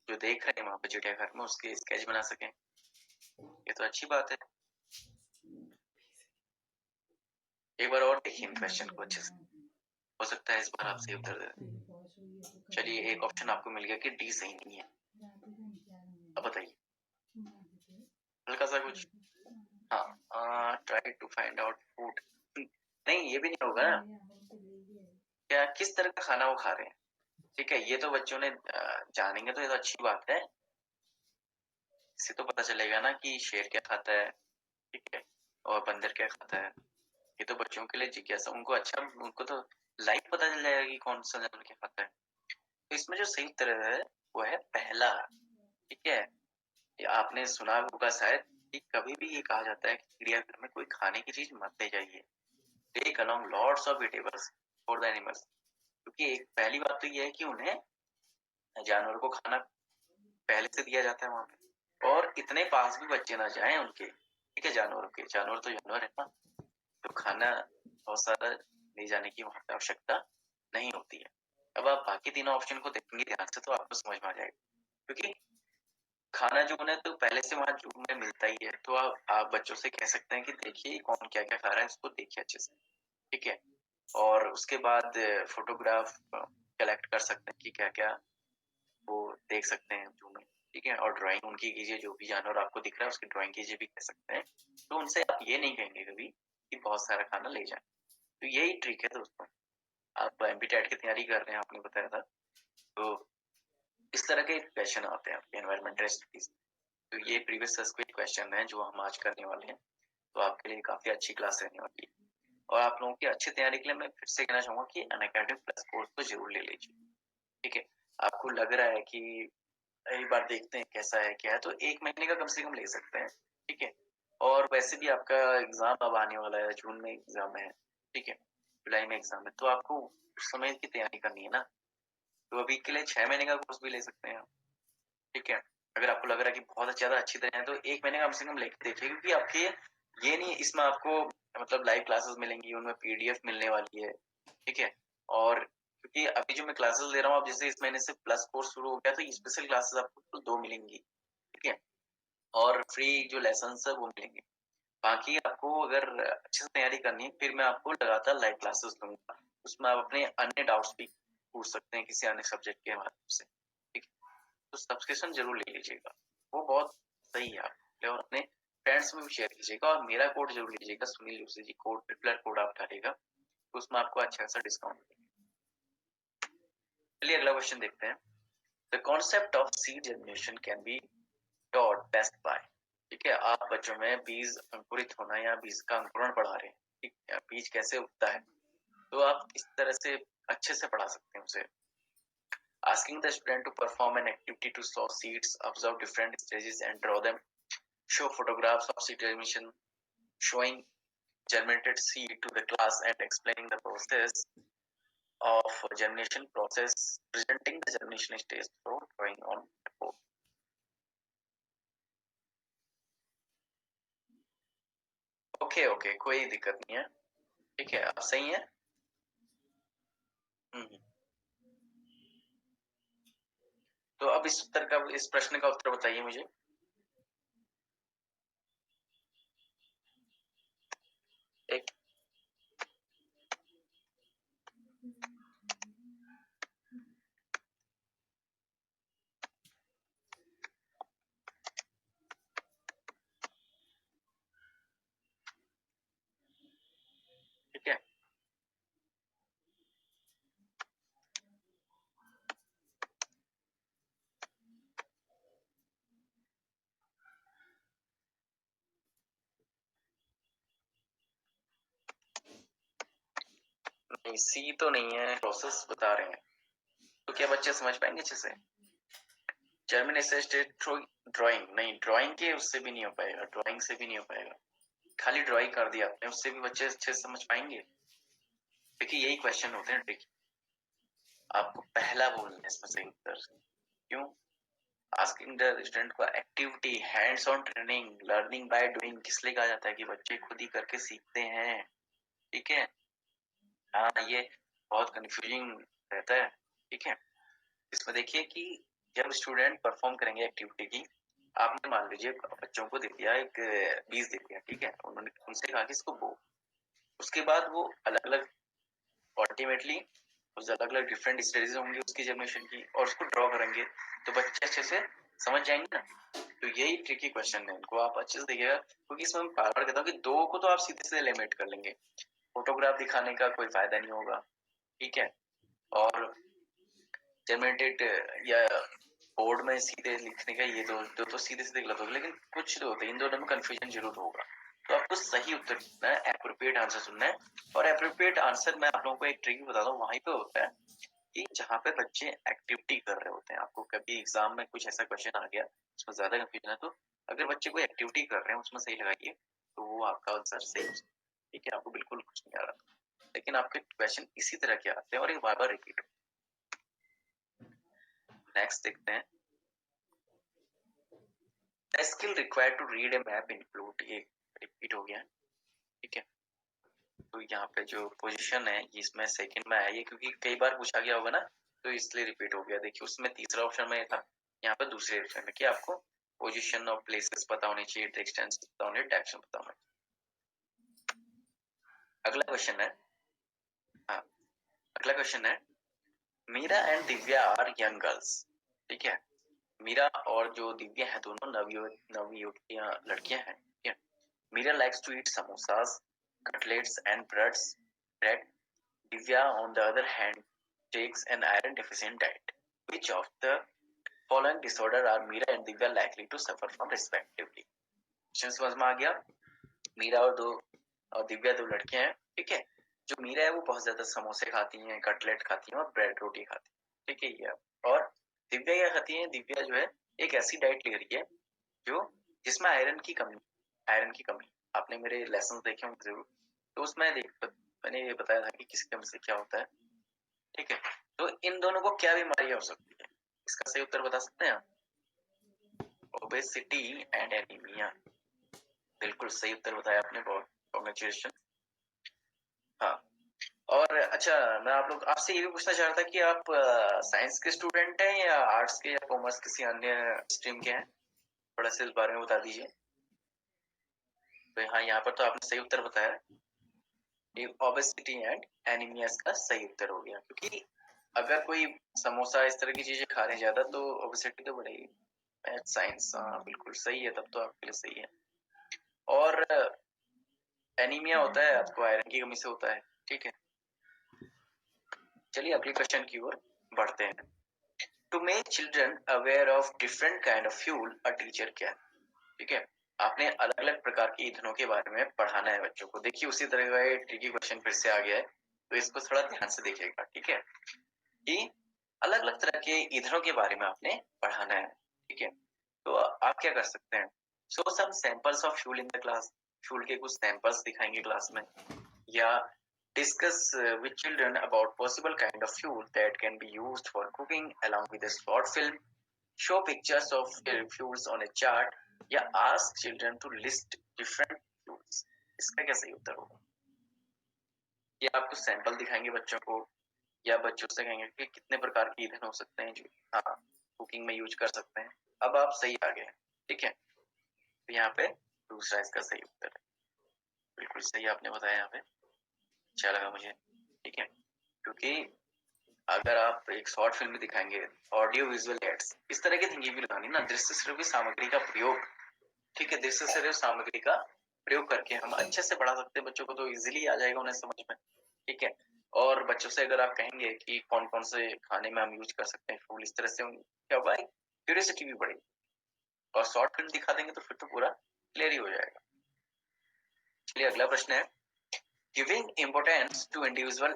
जो देख रहे हैं वहां पे चिड़ियाघर में उसके स्केच बना सकें? ये तो अच्छी बात है। एक बार और देखिए क्वेश्चन को अच्छे से, हो सकता है इस बार आप सही उत्तर दे। चलिए, एक ऑप्शन आपको मिल गया कि डी सही नहीं है, अब बताइए हल्का सा कुछ। हाँ, try to find out food, नहीं ये भी नहीं होगा ना, क्या किस तरह का खाना वो खा रहे हैं, ठीक है, ये तो बच्चों ने जानेंगे तो ये तो अच्छी बात है, इससे तो पता चलेगा ना कि शेर क्या खाता है, ठीक है, और बंदर क्या खाता है, ये तो बच्चों के लिए जिज्ञासा, उनको अच्छा, उनको तो लाइव पता चल जाएगा कि कौन सा जानवर क्या खाता है। तो इसमें जो सही उत्तर है वो है पहला, ठीक है। आपने सुना होगा शायद कि कभी भी ये कहा जाता है कि चिड़ियाघर में कोई खाने की चीज मत ले जाइए, take along lots of eatables for the animals, क्योंकि एक पहली बात तो ये है कि उन्हें जानवरों को खाना पहले से दिया जाता है वहां पे, और इतने पास भी बच्चे ना जाएं उनके, ठीक है, जानवरों के, जानवर तो जानवर है ना, तो खाना बहुत सारा ले जाने की वहां पे आवश्यकता नहीं होती है। अब आप बाकी तीनों ऑप्शन को देखेंगे ध्यान से तो आपको समझ में आ जाएगा, क्योंकि खाना जो उन्हें तो पहले से वहां जू में मिलता ही है, तो आप बच्चों से कह सकते हैं कि देखिए कौन क्या क्या खा रहा है, इसको देखिए अच्छे से, ठीक है, और उसके बाद फोटोग्राफ कलेक्ट कर सकते हैं कि क्या क्या वो देख सकते हैं जू में, ठीक है, और ड्राइंग उनकी कीजिए, जो भी जानवर आपको दिख रहा है उसकी ड्राइंग कीजिए भी कह सकते हैं। तो उनसे आप ये नहीं कहेंगे कभी कि बहुत सारा खाना ले जाए, तो यही ट्रिक है दोस्तों। आप एमपीटेट की तैयारी कर रहे हैं, आपने बताया था, तो इस तरह के क्वेश्चन आते हैं आपके एनवायरमेंटल स्टडीज, तो ये प्रीवियस के क्वेश्चन हैं जो हम आज करने वाले हैं, तो आपके लिए काफी अच्छी क्लास रहने वाली है, और आप लोगों की अच्छी तैयारी के लिए मैं फिर से कहना चाहूंगा कि अनअकैडमी प्लस कोर्स तो जरूर ले लीजिए, ठीक है। आपको लग रहा है कि एक बार देखते हैं कैसा है क्या है, तो 1 महीने का कम से कम ले सकते हैं, ठीक है, और वैसे भी आपका एग्जाम अब आने वाला है, जून में एग्जाम है, ठीक है, जुलाई में एग्जाम है, तो आपको उस समय की तैयारी करनी है ना, तो अभी के लिए 6 महीने का कोर्स भी ले सकते हैं आप, ठीक है। अगर आपको लग रहा है कि बहुत ज्यादा अच्छी तरह है तो 1 महीने का कम से कम लेके देखिए, क्योंकि आपके ये नहीं, इसमें आपको मतलब लाइव क्लासेस मिलेंगी, उनमें पीडीएफ मिलने वाली है, ठीक है, और क्योंकि अभी जो मैं क्लासेस ले रहा हूँ, अब जैसे इस महीने से प्लस कोर्स शुरू हो गया, तो स्पेशल क्लासेस आपको 2 मिलेंगी, ठीक है, और फ्री जो लेसन है वो मिलेंगे। बाकी आपको अगर अच्छे से तैयारी करनी है, फिर मैं आपको लगातार लाइव क्लासेस दूंगा, उसमें आप अपने अन्य डाउट्स भी पूछ सकते हैं किसी अन्य सब्जेक्ट के माध्यम से, ठीक है, तो सब्सक्रिप्शन जरूर ले लीजिएगा, वो बहुत सही है आप, और अपने फ्रेंड्स में भी शेयर कीजिएगा, और मेरा कोड जरूर लीजिएगा, Sunil Joshi ji code, tripler code आप डालिएगा, तो उसमें आपको अच्छा सा डिस्काउंट मिलेगा। चलिए अगला क्वेश्चन देखते हैं। The concept of seed germination can be taught best by, ठीक है, आप बच्चों में बीज अंकुरित होना या बीज का अंकुरण पढ़ा रहे हैं, बीज कैसे उगता है, तो आप इस तरह से अच्छे से पढ़ा सकते हैं उसे। Asking the student to perform an activity to sow seeds, observe different stages and draw them, show photographs of seed germination, showing germinated seed to the class and explaining the process of germination process, presenting the germination stage through drawing on the board. Okay, कोई दिक्कत नहीं है, ठीक है, आप सही है। तो अब इस प्रश्न का उत्तर बताइए मुझे। एक ठीक है, नहीं सी तो नहीं है, प्रोसेस बता रहे हैं, तो क्या बच्चे समझ पाएंगे अच्छे से? जर्मिनेशन स्टेज थ्रू ड्राइंग, नहीं ड्राइंग के उससे भी नहीं हो पाएगा, ड्राइंग से भी नहीं हो पाएगा, खाली ड्राइंग कर दिया आपने, उससे भी बच्चे अच्छे से समझ पाएंगे? देखिए यही क्वेश्चन होते हैं ट्रिक, आपको पहला बोलना है इसमें सही उत्तर। क्यों? आस्किंग द स्टूडेंट को activity, hands on training, learning by doing किस लिए कहा जाता है कि बच्चे खुद ही करके सीखते हैं, ठीक है। हाँ, ये बहुत कंफ्यूजिंग रहता है, ठीक है। इसमें देखिए कि जब स्टूडेंट परफॉर्म करेंगे एक्टिविटी की, आपने मान लीजिए बच्चों को दे दिया, एक बीज दे दिया, ठीक है, उन्होंने उनसे कहा कि इसको बो, उसके बाद वो अलग अलग अल्टीमेटली उस अलग अलग डिफरेंट स्टेजेस होंगे उसकी जर्मिनेशन की, और उसको ड्रॉ करेंगे तो बच्चे अच्छे से समझ जाएंगे ना। तो यही ट्रिकी क्वेश्चन है, इनको आप अच्छे से देखिएगा, क्योंकि इसमें मैं बार बार कहता हूँ कि दो को तो आप सीधे सीधे लिमिट कर लेंगे, फोटोग्राफ दिखाने का कोई फायदा नहीं होगा, ठीक है, और जर्मिनेटेड या बोर्ड में सीधे लिखने का ये तो सीधे सीधे गलत होगा, लेकिन कुछ तो होते हैं, इन दोनों में कंफ्यूजन जरूर होगा। तो आपको सही उत्तर चुनना है, एप्रोप्रिएट आंसर चुनना है, और एप्रोप्रिएट आंसर मैं आप लोगों को एक ट्रिक बता दूं, वहीं पे होता है कि जहाँ पे बच्चे एक्टिविटी कर रहे होते हैं, आपको कभी एग्जाम में कुछ ऐसा क्वेश्चन आ गया उसमें ज्यादा कंफ्यूजन है, तो अगर बच्चे कोई एक्टिविटी कर रहे हैं उसमें सही लगाइए, तो वो आपका आंसर सही हो, ठीक है, आपको बिल्कुल कुछ नहीं आ रहा, लेकिन आपके क्वेश्चन इसी तरह के आते हैं और ये बार बार रिपीट। नेक्स्ट देखते हैं, the skill required to read a map include, ये रिपीट हो गया, ठीक है। तो यहाँ पे जो पोजीशन है इसमें सेकंड में है ये, क्योंकि कई बार पूछा गया होगा ना, तो इसलिए रिपीट हो गया। देखिए उसमें तीसरा ऑप्शन में था, यहाँ पे दूसरे ऑप्शन में, कि आपको पोजीशन ऑफ प्लेसेस पता होनी चाहिए, डिस्टेंस पता होनी, डायरेक्शन पता होना चाहिए। अगला क्वेश्चन है, हाँ अगला क्वेश्चन है, Meera and Divya are young girls, ठीक है, मीरा और जो दिव्या है दोनों नवयुवतियां लड़कियां हैं, ठीक है। Meera likes to eat samosas, cutlets and bread. Divya, on the other hand, takes an iron deficient diet. Which of the following disorder are Meera and Divya likely to suffer from respectively? Question समझ में आ गया? मीरा और दिव्या दो लड़कियां हैं, ठीक है। जो मीरा है वो बहुत ज्यादा समोसे खाती हैं, कटलेट खाती हैं और ब्रेड रोटी खाती है, ठीक है ये। और दिव्या क्या खाती है? दिव्या जो है एक ऐसी डाइट ले रही है जो जिसमें आयरन की कमी, आपने मेरे लेसन देखे होंगे जरूर, तो उसमें मैंने ये बताया था कि किस कमी से क्या होता है, ठीक है। तो इन दोनों को क्या बीमारी हो सकती है, इसका सही उत्तर बता सकते हैं आप? ओबेसिटी एंड एनीमिया, बिल्कुल सही उत्तर बताया आपने, बहुत कांग्रेचुलेशन। हाँ, और अच्छा मैं आप लोग आपसे ये भी पूछना चाह रहा था कि आप साइंस के स्टूडेंट हैं या आर्ट्स के या कॉमर्स किसी अन्य स्ट्रीम के हैं, थोड़ा सा इस बारे में बता दीजिए। तो हाँ, यहाँ पर तो आपने सही उत्तर बताया, ओबेसिटी एंड एनीमिया का सही उत्तर हो गया, क्योंकि अगर कोई समोसा इस तरह की चीजें खा रहे हैं ज्यादा तो ओबेसिटी तो बढ़ेगी। मैथ साइंस, हाँ बिल्कुल सही है, तब तो आपके लिए सही है। और एनीमिया होता है आपको आयरन की कमी से होता है, ठीक है। चलिए अगले क्वेश्चन की ओर बढ़ते हैं। To make children aware of different kind of fuel a teacher can, ठीक है। आपने अलग अलग प्रकार के ईंधनों के बारे में पढ़ाना है बच्चों को। देखिए उसी तरह का ट्रिकी क्वेश्चन फिर से आ गया है, तो इसको थोड़ा ध्यान से देखिएगा, ठीक है, कि अलग अलग तरह के ईंधनों के बारे में आपने पढ़ाना है, ठीक है। तो आप क्या कर सकते हैं, show some samples of fuel in the class, fuel के कुछ सैंपल्स दिखाएंगे क्लास में, या discuss with children about possible kind of fuel that can be used for cooking along with a short film, show pictures of fuels on a chart, या ask children to list different fuels। इसका क्या सही उत्तर होगा? ये आप कुछ sample दिखाएंगे बच्चों को, या बच्चों से कहेंगे कि कितने प्रकार के ईंधन हो सकते हैं जो हाँ कुकिंग में यूज कर सकते हैं। अब आप सही आ गए, ठीक है, तो यहाँ पे दूसरा इसका सही उत्तर है, बिल्कुल सही आपने बताया, यहाँ पे अच्छा लगा मुझे, ठीक है, क्योंकि अगर आप एक शॉर्ट फिल्म दिखाएंगे, ऑडियो विजुअल एड्स, इस तरह की थिंकिंग भी लगानी ना, दृश्य श्रव्य सामग्री का प्रयोग, ठीक है, दृश्य श्रव्य सामग्री का प्रयोग करके हम अच्छे से पढ़ा सकते हैं बच्चों को, तो इजीली आ जाएगा उन्हें समझ में, ठीक है। और बच्चों से अगर आप कहेंगे कि कौन कौन से खाने में हम यूज कर सकते हैं फूल, इस तरह से क्या होगा, क्यूरियोसिटी भी बढ़ेगी, और शॉर्ट फिल्म दिखा देंगे तो फिर तो पूरा क्लियर ही हो जाएगा। चलिए अगला प्रश्न है, giving importance to individual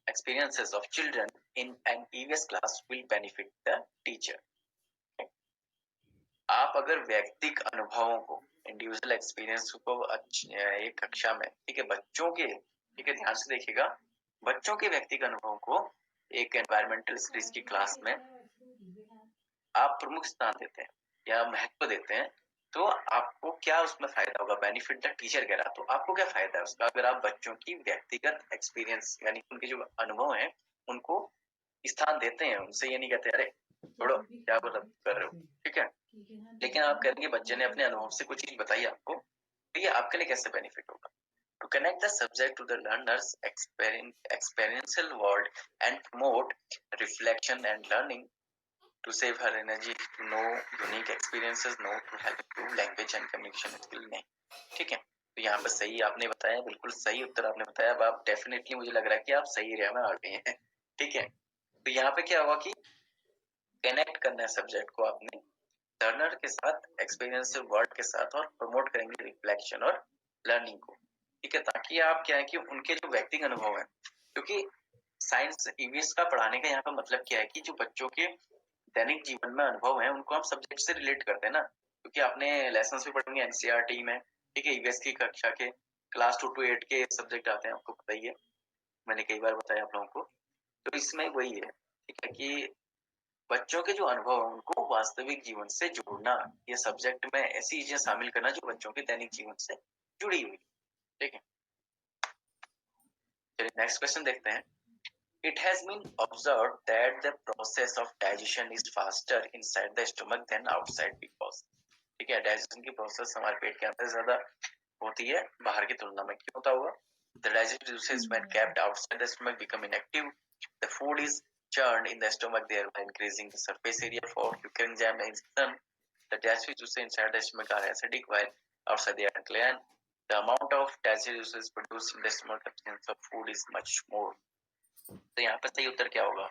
experiences of children in an EVS class will benefit the teacher। आप अगर व्यक्तिगत अनुभवों को, इंडिविजुअल एक्सपीरियंस को एक कक्षा में, ठीक है, बच्चों के, ठीक है, ध्यान से देखिएगा, बच्चों के व्यक्तिगत अनुभवों को एक एनवायरमेंटल स्टडीज की क्लास में आप प्रमुख स्थान देते हैं या महत्व देते हैं, तो आपको क्या उसमें फायदा होगा, बेनिफिट द टीचर कह रहा, तो आपको क्या फायदा है उसका, अगर आप बच्चों की व्यक्तिगत एक्सपीरियंस यानी उनके जो अनुभव हैं उनको स्थान देते हैं, उनसे ये नहीं कहते अरे छोड़ो क्या कर रहे हो, ठीक है, लेकिन आप कहेंगे बच्चे ने अपने अनुभव से कुछ चीज बताई आपको, तो ये आपके लिए कैसे बेनिफिट होगा। To connect the subject to the learner's experiential world and promote reflection and learning, to save her energy, to know unique experiences, know to help improve language and communication skill नहीं, ठीक है, तो यहाँ पर सही आपने बताया, बिल्कुल सही उत्तर आपने बताया। अब आप डेफिनेटली मुझे लग रहा है कि आप सही एरिया में आ गए हैं, ठीक है, तो यहाँ पे क्या हुआ कि कनेक्ट करना है सब्जेक्ट को आपने लर्नर के साथ, एक्सपीरियंशियल वर्ल्ड के साथ, और प्रमोट करेंगे रिफ्लेक्शन और लर्निंग को, ठीक है, ताकि आप क्या है कि उनके जो व्यक्तिगत अनुभव है, क्योंकि साइंस ईवीएस का पढ़ाने का यहाँ पे मतलब क्या है कि जो बच्चों के दैनिक जीवन में अनुभव है उनको हम सब्जेक्ट से रिलेट करते हैं ना, क्योंकि आपने लेसन भी पढ़ेंगे एनसीईआरटी में, ठीक है, ईवीएस की कक्षा के क्लास 2 to 8 के सब्जेक्ट आते हैं, आपको पता ही है, मैंने कई बार बताया आप लोगों को, तो इसमें वही है, ठीक है, कि बच्चों के जो अनुभव है उनको वास्तविक जीवन से जोड़ना, ये सब्जेक्ट में ऐसी चीजें शामिल करना जो बच्चों के दैनिक जीवन से जुड़ी हुई, ठीक है। चलिए नेक्स्ट क्वेश्चन देखते हैं। It has been observed that the process of digestion is faster inside the stomach than outside because, ठीक है, डाइजेशन की प्रोसेस हमारे पेट के अंदर ज्यादा होती है बाहर की तुलना में, क्यों होता होगा, the digestive juices when kept outside the stomach become inactive, the food is churned in the stomach thereby increasing the surface area for quicker enzyme digestion, the digestive juices inside the stomach are acidic while outside they are alkaline, the amount of digestive juices produced in the stomach absence of food is much more। तो यहाँ पर सही उत्तर क्या होगा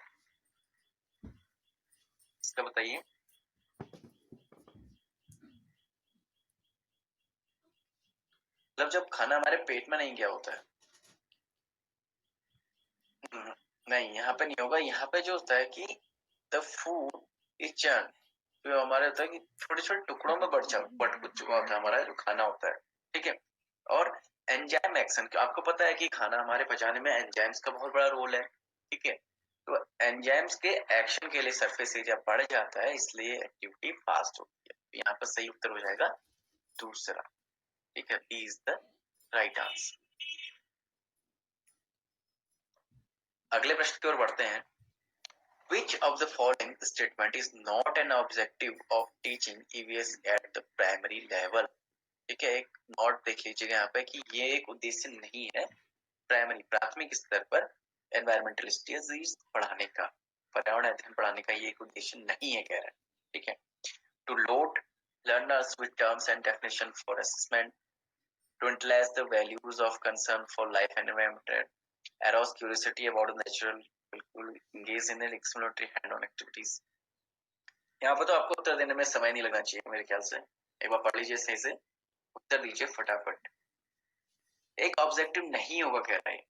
इसका बताइए। मतलब जब खाना हमारे पेट में नहीं गया होता है, नहीं यहाँ पे नहीं होगा, यहाँ पे जो होता है कि द फूड इज चर्न, जो हमारे होता है कि छोटे छोटे टुकड़ों में बट चुका होता है हमारा जो खाना होता है, ठीक है, और एंजाइम एक्शन, आपको पता है कि खाना हमारे पचाने में एंजाइम्स का बहुत बड़ा रोल है, ठीक है, तो एंजाइम्स के एक्शन के लिए सरफेस एरिया बढ़ जाता है, इसलिए एक्टिविटी फास्ट होती है, तो यहाँ पर सही उत्तर हो जाएगा दूसरा, ठीक है, B is the right answer. अगले प्रश्न की ओर बढ़ते हैं। Which of the following statement is not an objective of teaching EVS at the primary level? ठीक है, एक नोट देख लीजिएगा यहाँ पे कि ये एक उद्देश्य नहीं है प्राथमिक स्तर पर एनवायरमेंटल स्टडीज पढ़ाने का, पर्यावरण अध्ययन पढ़ाने का ये एक उद्देश्य नहीं है कह रहा है, ठीक है। To load learners with terms and definition for assessment, to utilize the values of concern for life and environment, arouse curiosity about the natural, बिल्कुल engage in exploratory hand-on activities। यहाँ पर तो आपको उत्तर देने में समय नहीं लगना चाहिए मेरे ख्याल से, एक बार पढ़ लीजिए सही से, उत्तर दीजिए फटाफट। एक ऑब्जेक्टिव नहीं होगा कह रहा है,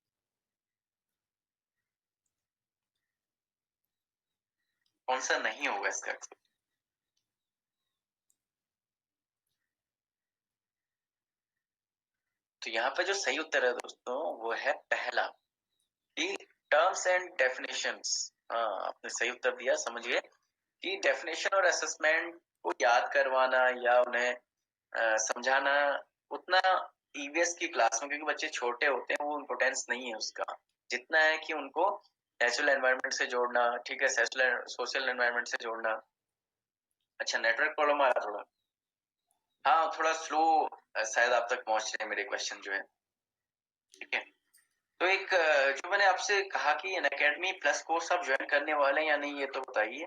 कौन सा नहीं होगा इसका? तो यहाँ पे जो सही उत्तर है दोस्तों वो है पहला, कि टर्म्स एंड डेफिनेशंस। हाँ, आपने सही उत्तर दिया। समझिए कि डेफिनेशन और असेसमेंट को याद करवाना या उन्हें समझाना उतना ईवीएस की क्लास में, क्योंकि बच्चे छोटे होते हैं, वो इम्पोर्टेंस नहीं है उसका, जितना है कि उनको नेचुरल एनवायरनमेंट से जोड़ना, ठीक है, सोशल एनवायरनमेंट से जोड़ना। अच्छा, नेटवर्क प्रॉब्लम आ रहा थोड़ा, हाँ थोड़ा स्लो शायद आप तक पहुंच रहे हैं मेरे क्वेश्चन जो है, ठीक है। तो एक जो मैंने आपसे कहा कि अन अकेडमी प्लस कोर्स आप ज्वाइन करने वाले हैं या नहीं, ये तो बताइए,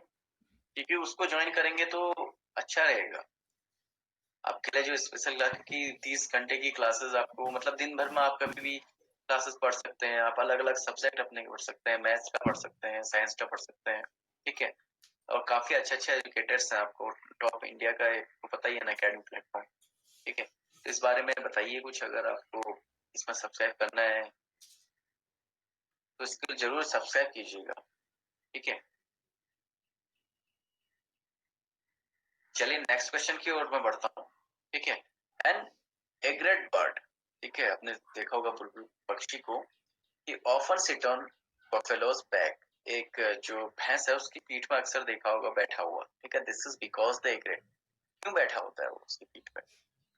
क्योंकि उसको ज्वाइन करेंगे तो अच्छा रहेगा आपके लिए। जो स्पेशल क्लास की 30 घंटे की क्लासेस, आपको मतलब दिन भर में आप कभी भी क्लासेस पढ़ सकते हैं, आप अलग अलग सब्जेक्ट अपने पढ़ सकते हैं, मैथ्स का पढ़ सकते हैं, साइंस का पढ़ सकते हैं, ठीक है। और काफी अच्छे अच्छे एजुकेटर्स हैं, आपको टॉप इंडिया का आपको पता ही है ना अकेडमी प्लेटफॉर्म, ठीक है। तो इस बारे में बताइए कुछ, अगर आपको इसमें सब्सक्राइब करना है तो इसको जरूर सब्सक्राइब कीजिएगा, ठीक है। चलिए नेक्स्ट क्वेश्चन की ओर मैं बढ़ता हूँ, ठीक है। एन एग्रेट बर्ड, ठीक है, आपने देखा होगा बुलबुल पक्षी को, कि often sit on buffaloes back, एक जो भैंस है उसकी पीठ में अक्सर देखा होगा बैठा हुआ, ठीक है। This is because the egret, क्यों बैठा होता है वो उसकी पीठ पे?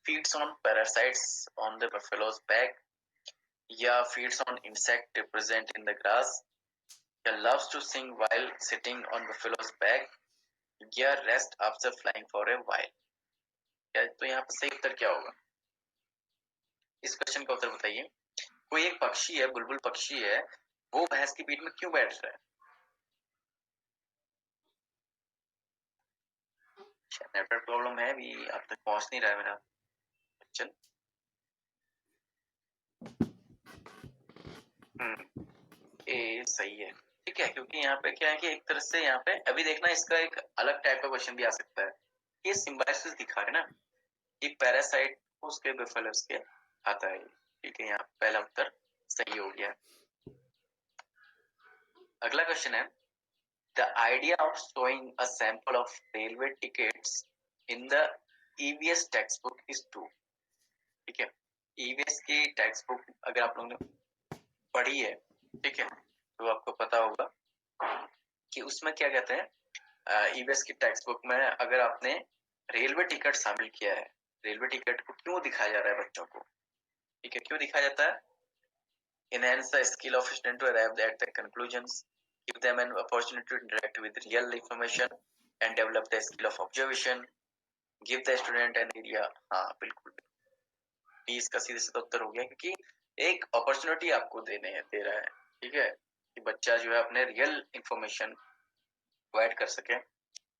Feeds on parasites on the buffalo's back, या feeds on insect present in the grass, या loves to sing while sitting on buffalo's back, या rest after flying for a while। क्या तो यहाँ पे सही उत्तर क्या होगा? इस क्वेश्चन का उत्तर बताइए। कोई एक पक्षी है, बुलबुल पक्षी है, वो भैंस की पीठ में क्यों बैठ रहा है? नेटवर्क प्रॉब्लम है, अभी आप तक पहुंच नहीं रहा है मेरा क्वेश्चन। ए सही है, ठीक है, क्योंकि यहाँ पे क्या है कि एक तरह से यहाँ पे अभी देखना, इसका एक अलग टाइप का क्वेश्चन भी आ सकता है। ये सिम्बायोसिस दिखा है ना, एक पैरासाइट उसके बेफलस के खाता है, ठीक है। यहाँ पहला उत्तर सही हो गया। अगला क्वेश्चन है, the idea of showing a sample of railway tickets in the EVS text book is to, ठीक है। ईवीएस की टेक्स्ट बुक अगर आप लोगों ने पढ़ी है, ठीक है, तो आपको पता होगा कि उसमें क्या कहते हैं, ईवीएस की टेक्स्ट बुक में अगर आपने रेलवे टिकट शामिल किया है, रेलवे टिकट को क्यों दिखाया जा रहा है बच्चों को, ठीक है, क्यों दिखाया जाता है? enhance the skill of student to arrive at the conclusions, give them an opportunity to interact with real information and develop the skill of observation, give the student an area। हाँ बिल्कुल, भी इसका सीधे सीधा उत्तर हो गया, क्योंकि एक अपॉर्चुनिटी आपको दे रहा है, ठीक है, कि बच्चा जो है अपने रियल इंफॉर्मेशन प्रोवाइड कर सके,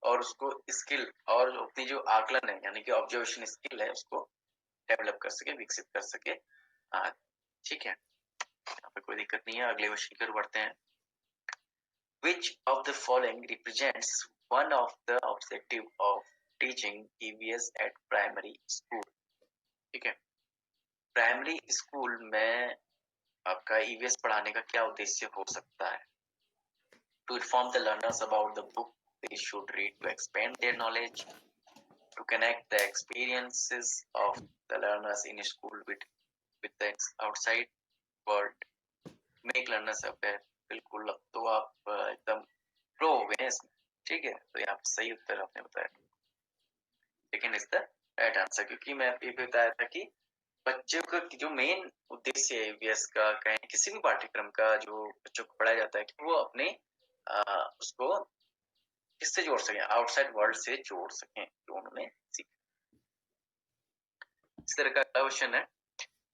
और उसको स्किल और अपनी जो आकलन है यानी कि ऑब्जर्वेशन स्किल है उसको डेवलप कर सके, विकसित कर सके। हाँ ठीक है, यहाँ पे कोई दिक्कत नहीं है। अगले क्वेश्चन की ओर बढ़ते हैं। Which of the following represents one of the objective of teaching EVS at primary school? ठीक है, प्राइमरी स्कूल में आपका ईवीएस पढ़ाने का क्या उद्देश्य हो सकता है? To inform the learners about the book they should read to expand their knowledge, to connect the experiences of the learners in school with the outside world, make learners aware। बिल्कुल, अब तो आप एकदम प्रो हो गए हैं इसमें, ठीक है। तो यहाँ पे सही उत्तर आपने बताया, लेकिन इज द राइट आंसर, क्योंकि मैं ये बताया था कि बच्चों का जो मेन उद्देश्य है ईवीएस का, कहें किसी भी पाठ्यक्रम का जो बच्चों को पढ़ाया जाता है, कि वो अपने उसको किससे जोड़ सकें, आउटसाइड वर्ल्ड से जोड़ सकें जो उन्होंने सीखा। इस तरह का क्वेश्चन है,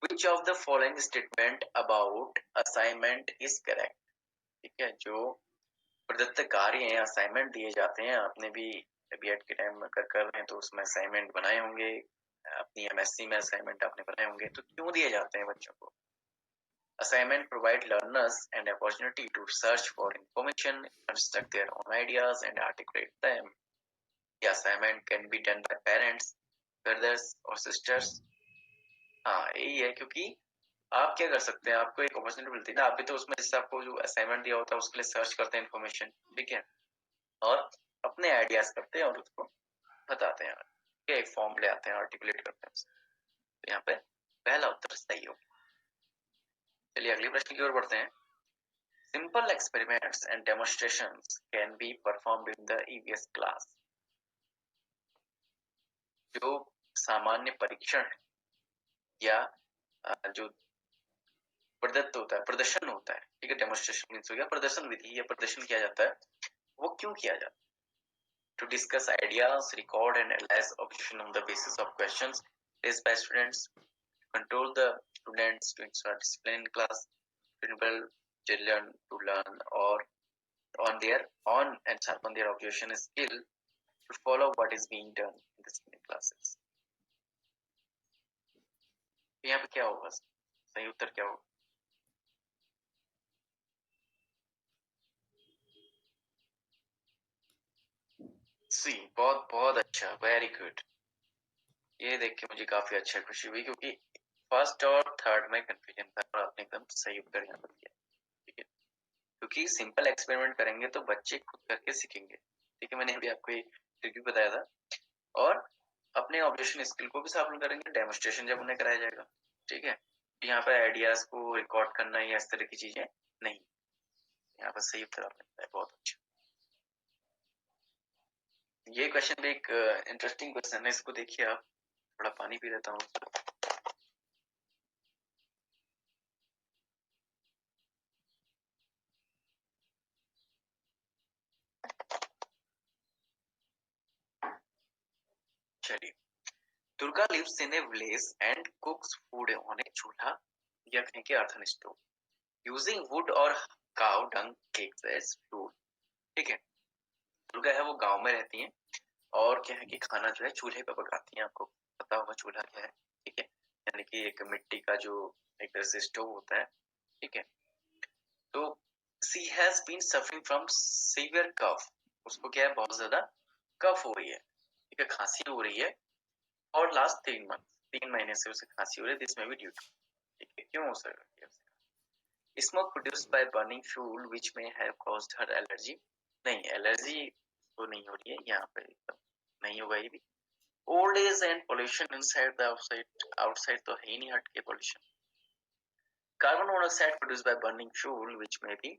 which of the following statement about assignment is correct? ठीक है, जो प्रदत्त कार्य हैं, असाइनमेंट दिए जाते हैं, आपने भी बीएड के टाइम में कर रहे हैं तो उसमें असाइनमेंट बनाए होंगे, अपनी एमएससी में असाइनमेंट आपने बनाए होंगे, तो क्यों दिए जाते हैं बच्चों को? Assignment provide learners an opportunity to search for information, construct their own ideas and articulate them. The assignment can be done by parents brothers और सिस्टर्स। हाँ यही है, क्योंकि आप क्या कर सकते हैं, आपको एक अपॉर्चुनिटी मिलती है ना, आप भी तो उसमें जैसे आपको जो असाइनमेंट दिया होता है उसके लिए सर्च करते हैं इन्फॉर्मेशन, ठीक है, और अपने आइडियाज करते हैं और उसको बताते हैं, ठीक है, एक फॉर्म ले आते हैं, आर्टिकुलेट करते हैं। तो यहाँ पे पहला उत्तर सही हो। चलिए अगले प्रश्न की ओर बढ़ते हैं। Simple experiments and demonstrations can be performed in the EVS class. जो सामान्य परीक्षण या जो प्रदत्त होता है, प्रदर्शन होता है, ठीक है, डेमोन्स्ट्रेशन मींस हो गया प्रदर्शन विधि या प्रदर्शन किया जाता है, वो क्यों किया जाता है? To discuss ideas, record and analyze observation on the basis of questions raised by students, control the students to ensure discipline in class, to enable children to learn or on and sharpen their observation skill, to follow what is being done in the senior classes. यहाँ पे क्या होगा, सही उत्तर क्या होगा? सी, बहुत बहुत अच्छा, वेरी गुड। ये देख के मुझे काफी अच्छा खुशी हुई, क्योंकि फर्स्ट और थर्ड में कंफ्यूजन था और आपने एकदम सही उत्तर यहाँ पर दिया, ठीक है, क्योंकि सिंपल एक्सपेरिमेंट करेंगे तो बच्चे खुद करके सीखेंगे, ठीक है, मैंने अभी आपको एक ट्रिक बताया था, और अपने ऑब्जर्वेशन स्किल को भी शामिल करेंगे, डेमोन्स्ट्रेशन जब उन्हें कराया जाएगा, ठीक है, यहाँ पे आइडियाज को रिकॉर्ड करना या इस तरह की चीजें नहीं, यहाँ पर सही उत्तर आपने बताया, बहुत अच्छा। ये क्वेश्चन भी एक इंटरेस्टिंग क्वेश्चन है, इसको देखिए आप, थोड़ा पानी पी लेता हूँ। चलिए, Durga lives in a village and cooks food on a chulha या कहीं के earthen stove using wood और cow dung cakes as fuel, ठीक है, दुर्गा है वो गांव में रहती हैं और क्या है कि खाना जो है चूल्हे पे पकाती हैं, आपको पता होगा चूल्हा क्या है, ठीक है, यानी कि एक मिट्टी का जो एक तरह से स्टोव होता है, ठीक है, तो she has been suffering from severe cough, उसको क्या है बहुत ज्यादा कफ हो रही है, ठीक है, खांसी हो रही है, और लास्ट 3 महीने से उसे खांसी हो रही है, दिस में भी ड्यू टू, ठीक है, क्यों हो सकता है? Smoke produced by burning fuel which may have caused her allergy, नहीं एलर्जी तो नहीं हो रही है यहाँ पे, नहीं होगा ये भी। Old age and pollution inside the outside तो है ही नहीं, हट के pollution. Carbon monoxide produced by burning fuel which may be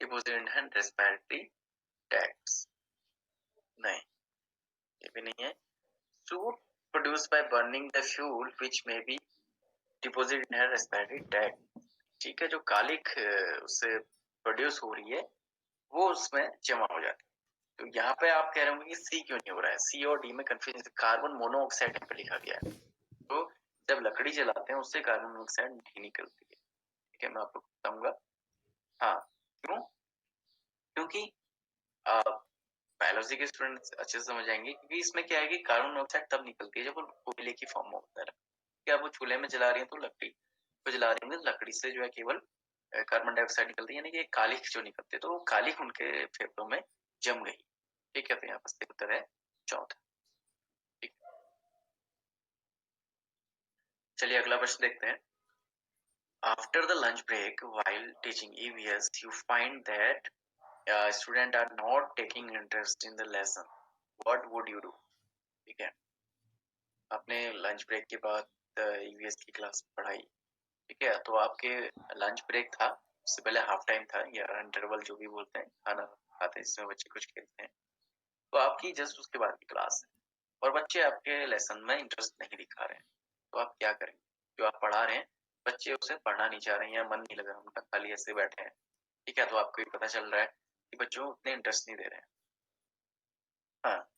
deposited in respiratory tracts, नहीं ये भी नहीं है। soot produced by burning the fuel which may be deposited in respiratory tract, ठीक है, जो कालिक उससे प्रोड्यूस हो रही है वो उसमें जमा हो जाती है। तो यहाँ पे आप कह रहे होंगे कि सी क्यों नहीं हो रहा है, सी और डी में कंफ्यूजन, कार्बन मोनोऑक्साइड पे लिखा गया है, तो जब लकड़ी जलाते हैं उससे कार्बन मोनोऑक्साइड नहीं निकलती है, ठीक है, मैं आपको बताऊंगा। हाँ, क्यों? क्योंकि बायोलॉजी के स्टूडेंट अच्छे से समझ जाएंगे, क्योंकि इसमें क्या है कि कार्बन मोनोऑक्साइड तब निकलती है जब वो कोयले की फॉर्म में होता है, क्या वो चूल्हे में जला रही है तो लकड़ी को जला रही है, लकड़ी से जो है केवल कार्बन डाइऑक्साइड निकलती है, यानी कि कालिक जो निकलती है, तो वो कालिक उनके फेफड़ों में जम गई, ठीक है, तो यहाँ पर उत्तर है चौथा, ठीक। चलिए अगला प्रश्न देखते हैं। After the lunch break, while teaching EVS, you find that students are not taking interest in the lesson. What would you do? ठीक है, आपने लंच ब्रेक के बाद ईवीएस की क्लास पढ़ाई, ठीक है, तो आपके लंच ब्रेक था, उससे पहले हाफ टाइम था या इंटरवल जो भी बोलते हैं, खाना खाते हैं जिसमें बच्चे कुछ खेलते हैं, तो आपकी जस्ट उसके बाद की क्लास है और बच्चे आपके लेसन में इंटरेस्ट नहीं दिखा रहे हैं, तो आप क्या करेंगे? जो आप पढ़ा रहे हैं बच्चे उसे पढ़ना नहीं चाह रहे हैं या मन नहीं लग रहा उनका, खाली ऐसे बैठे हैं, ठीक है, तो आपको ये पता चल रहा है कि बच्चों उतने इंटरेस्ट नहीं दे रहे हैं। हाँ,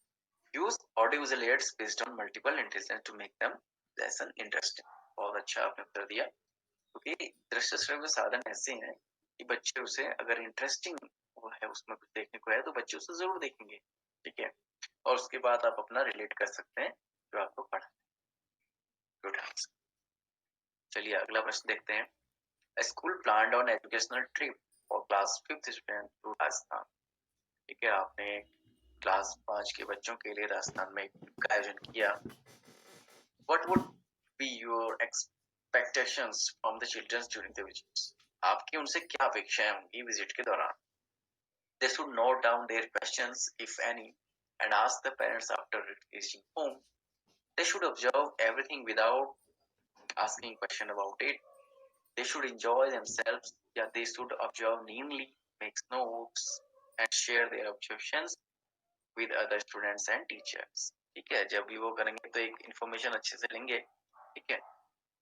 use audiovisual aids based on multiple intelligence to make them lesson interesting। बहुत अच्छा आपने उत्तर दिया, क्योंकि दृश्य श्रव्य साधन ऐसे हैं कि बच्चे उसे अगर इंटरेस्टिंग वो है उसमें कुछ देखने को है तो बच्चे उसे जरूर देखेंगे, ठीक है, और उसके बाद आप अपना रिलेट कर सकते हैं जो आपको पढ़ा। Good answer. चलिए अगला प्रश्न देखते हैं। School planned on educational trip for class 5th student to Rajasthan, ठीक है, आपने क्लास 5 के बच्चों के लिए राजस्थान में एक ट्रिप का आयोजन किया, What would be your expectations from the children during the visits? आपकी उनसे क्या अपेक्षाएं होंगी विजिट के दौरान? They should note down their questions, if any, and ask the parents after reaching home. They should observe everything without asking question about it. They should enjoy themselves. Yeah, they should observe keenly, make notes, and share their observations with other students and teachers. ठीक है, जब भी वो करेंगे तो एक information अच्छे से लेंगे. ठीक है,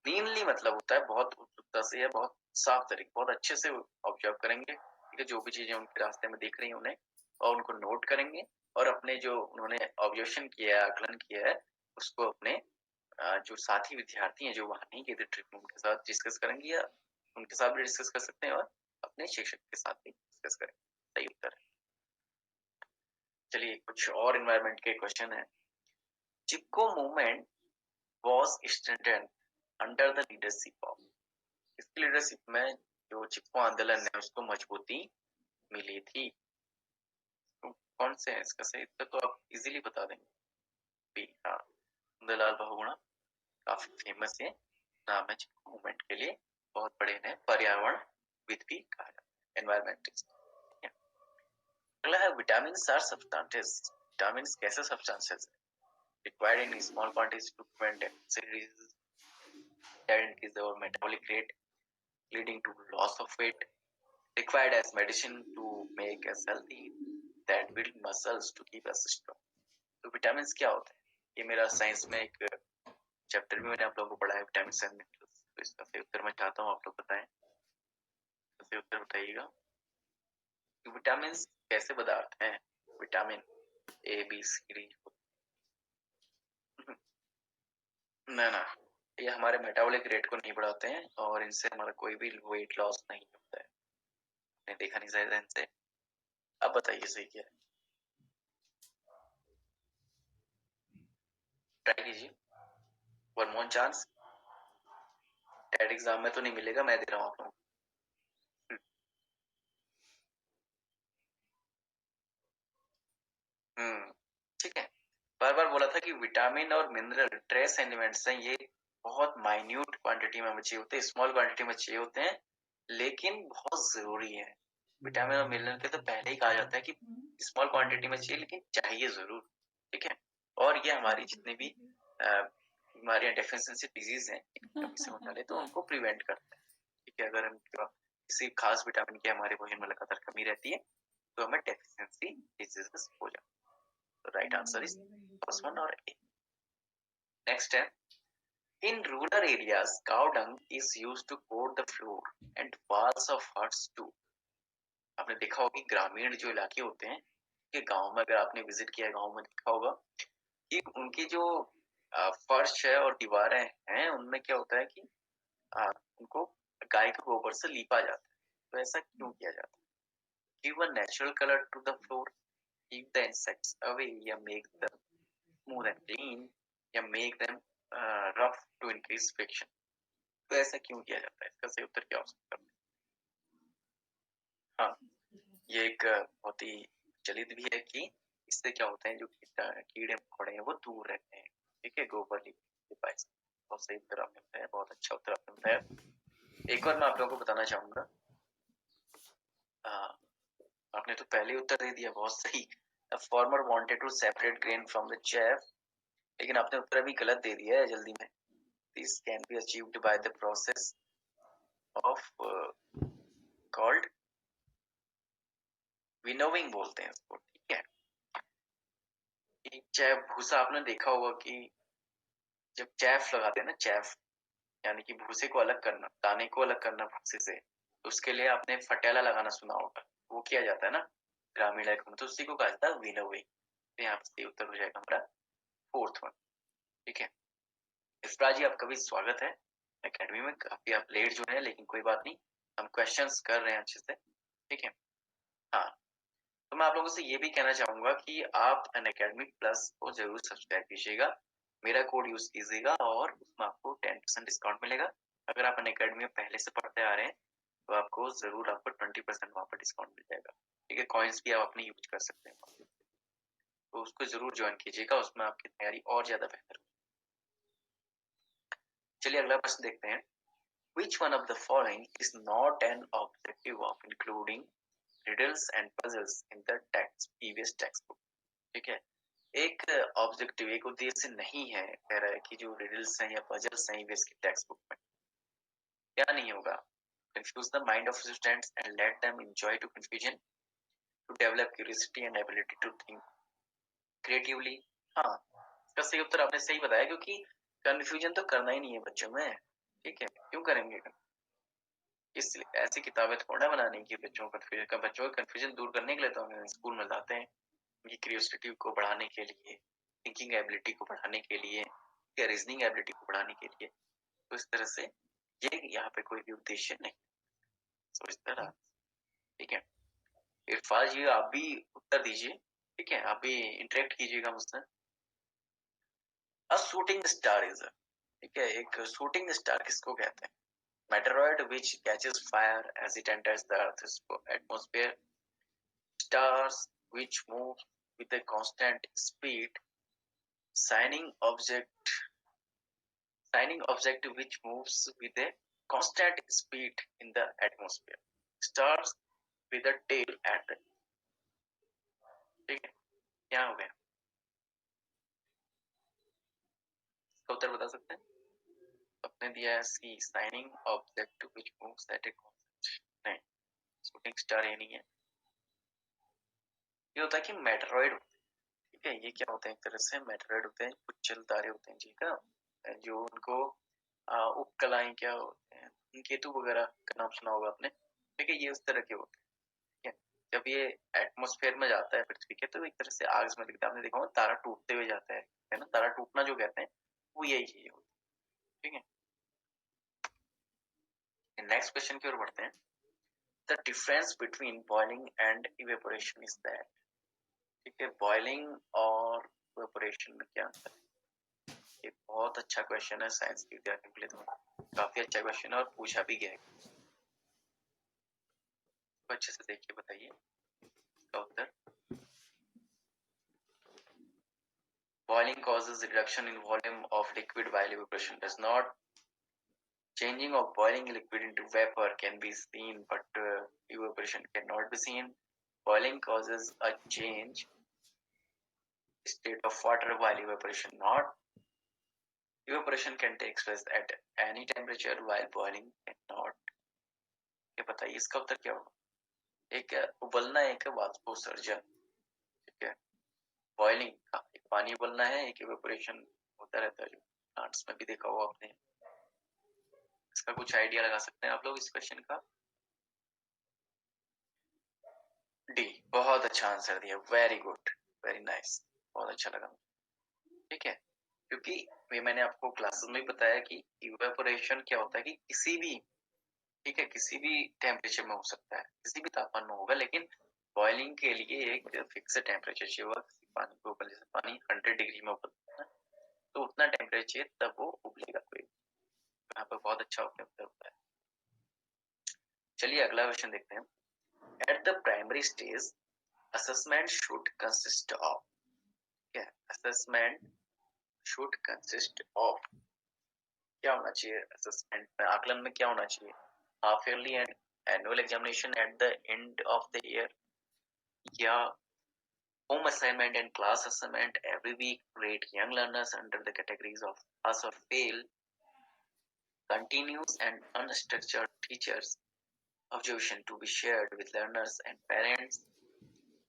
मीनली मतलब होता है बहुत उत्सुकता से या बहुत साफ तरीके, बहुत अच्छे से ऑब्जर्व करेंगे. ठीक है, जो भी चीजें उनके रास्ते में दिख रही हैं उन्हें, और उनको नोट करेंगे, और अपने जो उन्होंने ऑब्जर्वेशन किया है, आकलन किया है, उसको अपने जो साथी विद्यार्थी हैं जो वहां नहीं गए थे ट्रिप में, उनके साथ डिस्कस करेंगे, या उनके साथ भी डिस्कस कर सकते हैं और अपने शिक्षक के साथ भी डिस्कस करेंगे. सही उत्तर है. चलिए कुछ और एनवायरमेंट के क्वेश्चन है. Chipko movement was strengthened under the leadership of. इसकी लीडरशिप में जो चिपको आंदोलन है उसको मजबूती मिली थी. तो कौन से है इसका सही उत्तर? तो आप इजीली बता देंगे. बी. हाँ, सुंदरलाल बहुगुणा काफी फेमस है, नाम है चिपको मूवमेंट के लिए. बहुत बड़े हैं, पर्यावरण विद भी कहा जाता है, एनवायरमेंटिस्ट. अगला है विटामिन आर सब्सटेंसेस. विटामिन कैसे सब्सटेंसेस है? required in small quantities to prevent diseases that increase our metabolic rate, leading to loss of weight, required as medicine to make us healthy, that build muscles to keep us strong. तो vitamin क्या होते हैं? ये मेरा science में एक chapter भी मैंने आप लोगों को पढ़ा है, विटामिन एंड मिनरल्स. तो इसका सही उत्तर मैं चाहता हूँ आप लोग बताएं. सही उत्तर बताइएगा. विटामिन कैसे पदार्थ हैं? Vitamin A B C D. ना, ये हमारे मेटाबॉलिक रेट को नहीं बढ़ाते हैं और इनसे हमारा कोई भी वेट लॉस नहीं होता है. आपने देखा नहीं शायद इनसे. अब बताइए सही क्या है. ट्राई कीजिए, one more chance. TET exam में तो नहीं मिलेगा, मैं दे रहा हूँ आप लोगों को. ठीक है. बार बार बोला था कि विटामिन और मिनरल ट्रेस एलिमेंट्स हैं, ये बहुत माइन्यूट क्वांटिटी में चाहिए होते हैं, स्मॉल क्वांटिटी में चाहिए होते हैं, लेकिन बहुत जरूरी है. विटामिन और मिनरल के तो पहले ही कहा जाता है कि स्मॉल क्वांटिटी में चाहिए, लेकिन चाहिए जरूर. ठीक है, और ये हमारी जितने भी बीमारियां, डेफिशिएंसी डिजीज हैं, कमी से होने वाले, तो उनको प्रिवेंट करता है. ठीक है, अगर हम किसी खास विटामिन की हमारे भोजन में लगातार कमी रहती है तो हमें डेफिशिएंसी डिजीजेस हो जाते हैं. The right answer is first one or A. Next है, in rural areas, cow dung is used to coat the floor and walls of huts too. आपने देखा होगा कि ग्रामीण जो इलाके होते हैं, कि गांव में अगर आपने विजिट किया, गांव में देखा होगा कि उनकी जो फर्श है और दीवारें हैं, उनमें क्या होता है कि उनको गाय के गोबर से लीपा जाता है. तो ऐसा क्यों किया जाता है? Give a natural color to the floor, keep the insects away, या make them smooth and clean, या make them rough to increase friction. तो ऐसा क्यों किया जाता है? इसका सही उत्तर क्या हो सकता है? हाँ, ये एक बहुत ही चलित भी है कि इससे क्या होता है, जो कीड़े मकोड़े हैं वो दूर रहते हैं. ठीक है, गोबर के पास. बहुत सही उत्तर आपने बताया, बहुत अच्छा उत्तर आपने बताया. एक और मैं आप लोगों को बताना चाहूंगा. आपने तो पहले उत्तर दे दिया, बहुत सही. A farmer wanted to separate grain from the chaff, लेकिन आपने उत्तर भी गलत दे दिया है जल्दी में. This can be achieved by the process of called winnowing बोलते हैं इसको. ठीक है, चैफ भूसा आपने देखा होगा कि जब चैफ लगाते हैं ना, चैफ यानी कि भूसे को अलग करना, दाने को अलग करना भूसे से, तो उसके लिए आपने फटेला लगाना सुना होगा. वो किया जाता है ना ग्रामीण इलाकों में, तो उसी को कहा जाता है विनोविंग. तो यहाँ पे उत्तर हो जाएगा हमारा फोर्थ वन. ठीक है, इफ्रा जी आपका भी स्वागत है एकेडमी में. काफी आप लेट जो है, लेकिन कोई बात नहीं, हम क्वेश्चंस कर रहे हैं अच्छे से. ठीक है. हाँ, तो मैं आप लोगों से ये भी कहना चाहूंगा कि आप अनअकैडमी प्लस को जरूर सब्सक्राइब कीजिएगा. मेरा कोड यूज कीजिएगा और उसमें आपको 10% डिस्काउंट मिलेगा. अगर आप अनअकैडमी में पहले से पढ़ते आ रहे हैं तो आपको जरूर 20% वहां पर डिस्काउंट मिल जाएगा. ठीक है, कॉइन्स भी आप अपने यूज कर सकते हैं, तो उसको जरूर ज्वाइन कीजिएगा. उसमें आपकी तैयारी और ज्यादा बेहतर चलिए अगला प्रश्न देखते हैं। Which one of the following is not an objective of including riddles and puzzles in the previous textbook? ठीक है, एक ऑब्जेक्टिव, एक उद्देश्य नहीं है, कह रहा है कि जो रिडल्स हैं या पजल्स हैं ईवीएस की टेक्स्ट बुक में, क्या नहीं होगा? Confuse the mind of students and let them enjoy to confusion, to develop curiosity and ability to think creatively. हाँ, इसका सही उत्तर आपने सही बताया, क्योंकि कंफ्यूजन तो करना ही नहीं है बच्चों में, ठीक है, क्यों करेंगे? इसलिए ऐसी किताबें थोड़ा बनाने की बच्चों का कंफ्यूजन दूर करने के लिए तो हम स्कूल में लाते हैं, उनकी क्यूरियोसिटी को बढ़ाने के लिए, थिंकिंग एबिलिटी को बढ़ाने के लिए या रीजनिंग एबिलिटी को बढ़ाने के लिए। तो इस तरह से ये यहाँ पे कोई भी उद्देश्य नहीं। तो इस तरह, ठीक है, इरफाज जी आप भी उत्तर दीजिए, ठीक है, आप भी इंटरेक्ट कीजिएगा मुझसे। अ शूटिंग स्टार इज, ठीक है, एक शूटिंग स्टार किसको कहते हैं? Meteoroid which catches fire as it enters the Earth's atmosphere, stars which move with a constant speed, shining object which moves with a constant speed in the atmosphere, stars with a tail at the, ठीक है, क्या हो गया? इसका उत्तर बता सकते हैं? आपने दिया है C, shining object which moves at a constant. नहीं, शूटिंग स्टार ये नहीं है। ये होता है कि मेटेरॉइड, ठीक है, ये क्या होते हैं? एक तरह से मेटेरॉइड होते हैं, उच्चल तारे होते हैं जी का, जो उनको उपकलाएं क्या होते हैं, केतु वगैरह का नाम सुना होगा आपने, ठीक है, ये उस तरह के होते हैं, ठीक है। जब ये एटमॉस्फेयर में जाता है पृथ्वी के, तो एक तरह से आग में दिखता है, आपने देखा होगा तारा टूटते हुए जाता है ना, तारा टूटना जो कहते हैं वो यही चीज होती है, ठीक है। नेक्स्ट क्वेश्चन की ओर बढ़ते हैं। The difference between boiling and evaporation is that, ठीक है, बॉइलिंग और इवेपोरेशन में क्या अंतर है? ये बहुत अच्छा क्वेश्चन है साइंस के विद्यार्थियों के लिए, तो काफी अच्छा क्वेश्चन है और पूछा भी गया है, तो अच्छे से देखिए, बताइए इसका उत्तर। Boiling causes reduction in volume of liquid while evaporation does not. Changing of boiling liquid into vapor can be seen, but evaporation cannot be seen. Boiling causes a change state of water while evaporation not. Evaporation can take place at any temperature while boiling cannot. ये बताइए इसका उत्तर क्या होगा? एक उबलना, एक वाष्पोत्सर्जन, ठीक है, बॉइलिंग का एक पानी उबलना है, एक इवेपोरेशन होता रहता है जो प्लांट्स में भी देखा होगा आपने। इसका कुछ आइडिया लगा सकते हैं आप लोग इस क्वेश्चन का? डी, बहुत अच्छा आंसर दिया, वेरी गुड, वेरी नाइस, बहुत अच्छा लगा, ठीक है, क्योंकि ये मैंने आपको क्लासेस में भी बताया कि इवेपोरेशन क्या होता है कि किसी भी, ठीक है, किसी भी टेम्परेचर में हो सकता है, किसी भी तापमान में होगा, लेकिन बॉइलिंग के लिए एक फिक्स टेम्परेचर चाहिए होगा। पानी को उबल, जैसे पानी 100 डिग्री में उबलता है तो उतना टेम्परेचर तब वो उबलेगा, कोई यहाँ पर बहुत अच्छा होता है। चलिए अगला क्वेश्चन देखते हैं। At the primary stage assessment should consist of, क्या असेसमेंट शुड कंसिस्ट ऑफ, क्या होना चाहिए असेसमेंट में, आकलन में क्या होना चाहिए? Half yearly and annual examination at the end of the year, या home assignment and class assignment every week, rate young learners under the categories of pass or fail, continuous and unstructured teachers observation to be shared with learners and parents,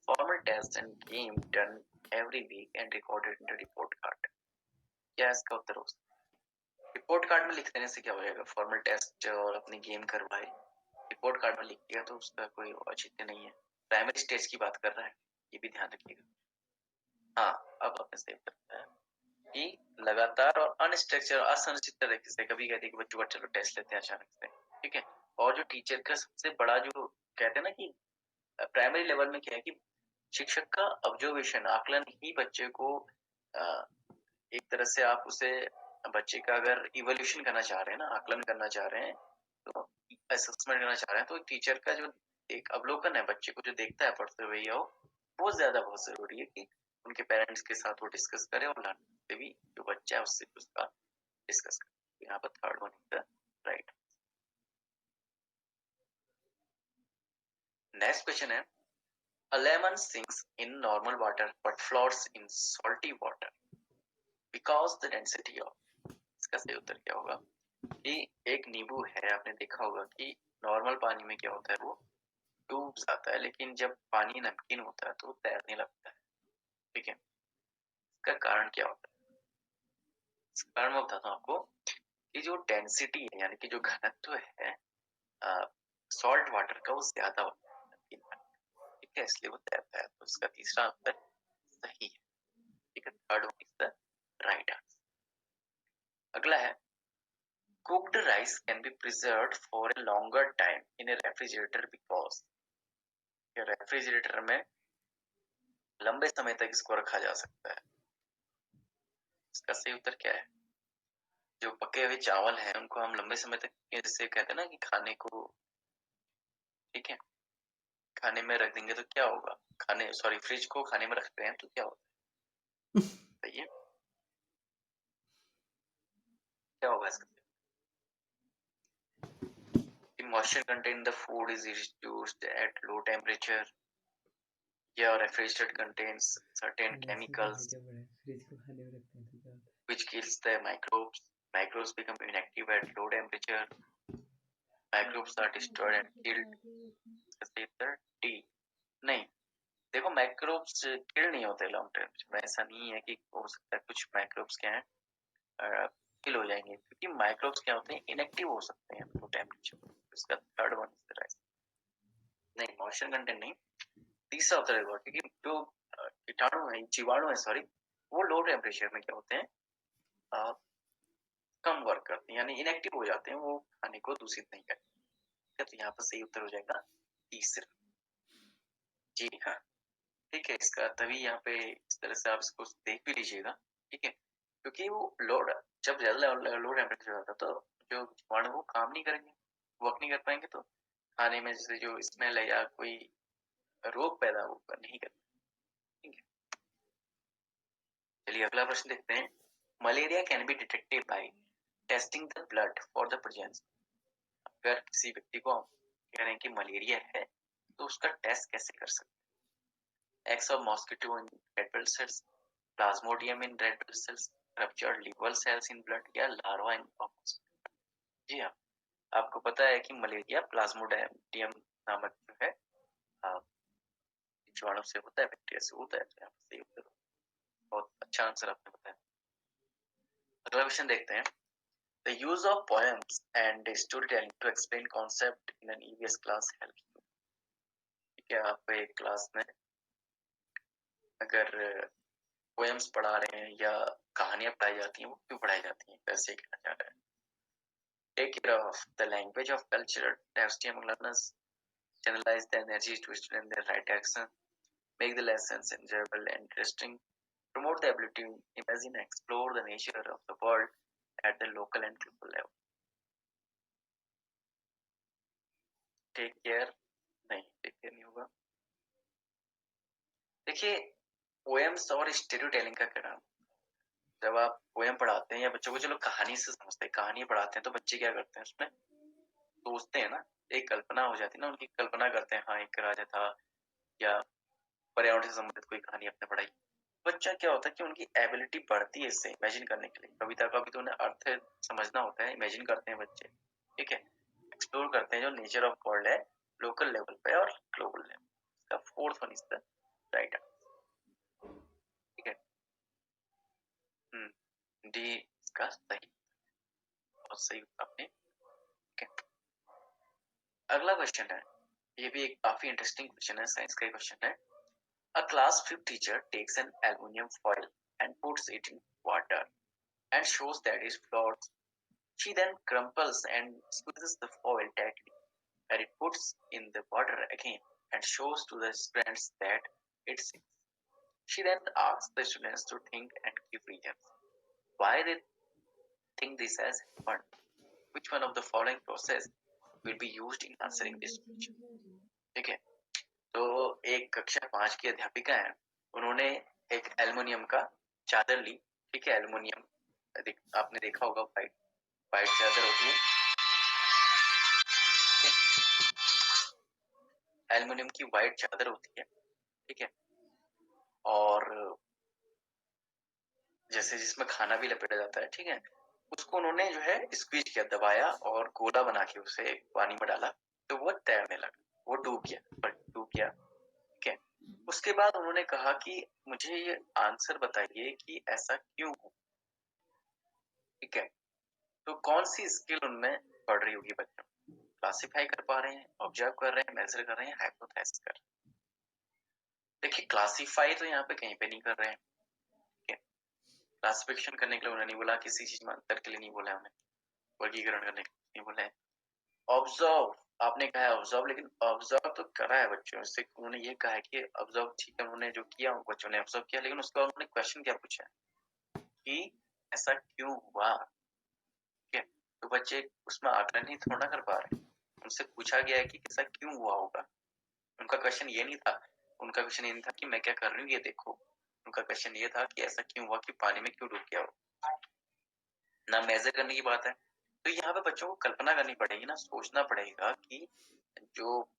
formal tests and game done every week and recorded in the report card। क्या इसका उत्तर हो सकता है? Report card में लिख देने से क्या हो जाएगा? फॉर्मल टेस्ट और अपनी गेम करवाए, रिपोर्ट कार्ड में लिख दिया तो उसका कोई औचित्य नहीं है। प्राइमरी स्टेज की बात कर रहा है, ये भी ध्यान रखिएगा। हाँ, अब आपने सही बताया कि लगातार और अनस्ट्रक्चर, असंरचित तरीके से, कभी कहते हैं कि बच्चों का चलो टेस्ट लेते हैं अचानक से, ठीक है, और जो टीचर का सबसे बड़ा जो कहते हैं ना कि प्राइमरी लेवल में क्या है कि शिक्षक का ऑब्जर्वेशन, आकलन ही बच्चे को एक तरह से आप उसे, बच्चे का अगर इवोल्यूशन करना चाह रहे हैं ना, आकलन करना चाह रहे हैं, तो असेसमेंट करना चाह रहे हैं, तो टीचर का जो एक अवलोकन है बच्चे को जो देखता है पढ़ते हुए, वो ज्यादा बहुत जरूरी है कि उनके पेरेंट्स के साथ वो डिस्कस करे और लर्न से भी जो बच्चा है उससे उसका डिस्कस करे। यहाँ पर third one is the right. Next question है, a lemon sinks in normal water but floats in salty water because the density of, इसका सही उत्तर क्या होगा कि एक नींबू है, आपने देखा होगा कि नॉर्मल पानी में क्या होता है, वो डूब जाता है, लेकिन जब पानी नमकीन होता है तो तैरने लगता है। ठीक है, इसका कारण क्या होता है? इसका कारण मैं बताता हूँ आपको कि जो डेंसिटी है यानी कि जो घनत्व है सॉल्ट वाटर का वो ज्यादा होता है नमकीन पानी। ठीक है, इसलिए वो तैरता है। तो इसका तीसरा उत्तर सही है। ठीक है, third one is the right answer. अगला है, cooked rice can be preserved for a longer time in a refrigerator because, refrigerator में लंबे समय तक इसको रखा जा सकता है। इसका सही उत्तर क्या है? जो पके हुए चावल हैं उनको हम लंबे समय तक, जैसे कहते हैं ना कि खाने को, ठीक है, खाने में रख देंगे तो क्या होगा, खाने सॉरी फ्रिज को खाने में रखते हैं तो क्या होता है? सही है, क्या होगा इसका? Moisture contained in the food is reduced at low temperature. Yeah, refrigerator contains certain chemicals which kills the microbes. Microbes become inactive at low temperature. Microbes are destroyed and killed. D. नहीं, देखो microbes किल नहीं होते long temperature में, ऐसा नहीं है कि हो सकता है कुछ माइक्रोब्स क्या है किल हो जाएंगे, क्योंकि माइक्रोब्स क्या होते हैं, इनएक्टिव हो सकते हैं लो टेम्परेचर। इसका third one is the right. नहीं, मॉइस्चर कंटेंट नहीं, तीसरा उत्तर होगा, क्योंकि जो कीटाणु है, जीवाणु है सॉरी, वो लो टेम्परेचर में क्या होते हैं, कम वर्क करते हैं, यानी इनएक्टिव हो जाते हैं, वो खाने को दूषित नहीं करते। तो यहाँ पर सही उत्तर हो जाएगा तीसरा। जी हाँ, ठीक है, इसका तभी यहाँ पे इस तरह से आप इसको देख भी लीजिएगा। ठीक है, क्योंकि वो लोड जब ज्यादा लो टेम्परेचर होता है तो जो जीवाणु वो काम नहीं करेंगे, वर्क नहीं कर पाएंगे, तो खाने में जैसे जो स्मेल है या कोई रोग पैदा वो नहीं कर। ठीक है, चलिए अगला प्रश्न देखते हैं। Malaria can be detected by testing the blood for the presence. अगर किसी व्यक्ति को कह रहे हैं कि मलेरिया है तो उसका टेस्ट कैसे कर सकते हैं? X of mosquito in red blood cells, Plasmodium in red blood cells, ruptured liver cells in blood, या लार्वा इन ऑक्स। जी हाँ, आपको पता है कि मलेरिया प्लाज्मोडियम नामक जो है जीवाणु से होता है, बैक्टीरिया से होता है। यहाँ पर सही उत्तर, बहुत अच्छा आंसर आपने बताया। अगला क्वेश्चन देखते हैं। The use of poems and storytelling to explain concept in an EVS class helps you. ठीक है, आप एक क्लास में अगर पोएम्स पढ़ा रहे हैं या कहानियां पढ़ाई जाती हैं, वो क्यों पढ़ाई जाती हैं, कैसे कहना चाह रहा है? Take care of the language of culture, diversity among learners, channelize the energy to student their right action, make the lessons enjoyable and interesting, promote the ability to imagine and explore the nature of the world at the local and global level. Take care नहीं, take care नहीं होगा। देखिए, poems और story telling का क्या नाम, जब आप पोएम पढ़ाते हैं या बच्चों को, चलो कहानी से समझते हैं, कहानी पढ़ाते हैं तो बच्चे क्या करते हैं, उसमें सोचते हैं ना, एक कल्पना हो जाती है ना, उनकी कल्पना करते हैं, हाँ एक राजा था, या पर्यावरण से संबंधित कोई कहानी आपने पढ़ाई। बच्चा क्या होता है कि उनकी एबिलिटी बढ़ती है इससे इमेजिन करने के लिए। कविता का भी तो उन्हें अर्थ समझना होता है, इमेजिन करते हैं बच्चे। ठीक है, एक्सप्लोर करते हैं जो नेचर ऑफ वर्ल्ड है लोकल लेवल पे और ग्लोबल लेवल। इसका fourth one is the right answer. ठीक है, डी इसका सही और सही आपने। ठीक है, अगला क्वेश्चन है, ये भी एक काफी इंटरेस्टिंग क्वेश्चन है, साइंस का क्वेश्चन है। A class 5th teacher takes an aluminum foil and puts it in water and shows that it floats. She then crumples and squeezes the foil tightly, and it puts in the water again and shows to the students that it sinks. She then asks the students to think and give reasons why they think this has happened. Which one of the following process will be used in answering this question? ठीक है, तो एक कक्षा 5 की अध्यापिका है, उन्होंने एक एल्युमिनियम का चादर ली। ठीक है, एल्युमिनियम आपने देखा होगा, व्हाइट चादर होती है, एल्युमिनियम की व्हाइट चादर होती है, ठीक है, और जैसे जिसमें खाना भी लपेटा जाता है, ठीक है, उसको उन्होंने जो है स्क्वीज किया, दबाया और गोला बना के उसे पानी में डाला, तो वो तैरने लगा, वो डूब गया, पर डूब गया, ठीक है। उसके बाद उन्होंने कहा कि मुझे ये आंसर बताइए कि ऐसा क्यों हो, ठीक है। तो कौन सी स्किल उनमें पढ़ रही होगी बच्चों, क्लासिफाई कर पा रहे हैं, ऑब्जर्व कर रहे हैं, मेजर कर रहे हैं, हाइपोथेसिस कर रहे हैं। देखिए क्लासिफाई तो यहाँ पे कहीं पे नहीं कर रहे हैं, ठीक है, क्लासिफिकेशन करने के लिए उन्होंने नहीं बोला, किसी चीज में अंतर के लिए नहीं बोला, हमें वर्गीकरण करने के लिए नहीं बोला है। ऑब्जर्व, आपने कहा है ऑब्जर्व, लेकिन ऑब्जर्व तो करा है बच्चों से, उन्होंने ये कहा है कि ऑब्जर्व, ठीक है, उन्होंने जो किया बच्चों ने ऑब्जर्व किया, लेकिन उसके बाद उन्होंने क्वेश्चन क्या पूछा कि ऐसा क्यों हुआ, ठीक है। तो बच्चे उसमें आकलन ही थोड़ा कर पा रहे, उनसे पूछा गया है कि ऐसा क्यों हुआ होगा, उनका क्वेश्चन ये नहीं था, उनका क्वेश्चन ये नहीं था कि मैं क्या कर रही हूँ ये देखो, उनका क्वेश्चन ये था कि ऐसा क्यों हुआ कि पानी में क्यों डूब गया हो, ना मेजर करने की बात है। तो यहाँ पे बच्चों को कल्पना करनी पड़ेगी ना, सोचना पड़ेगा कि जो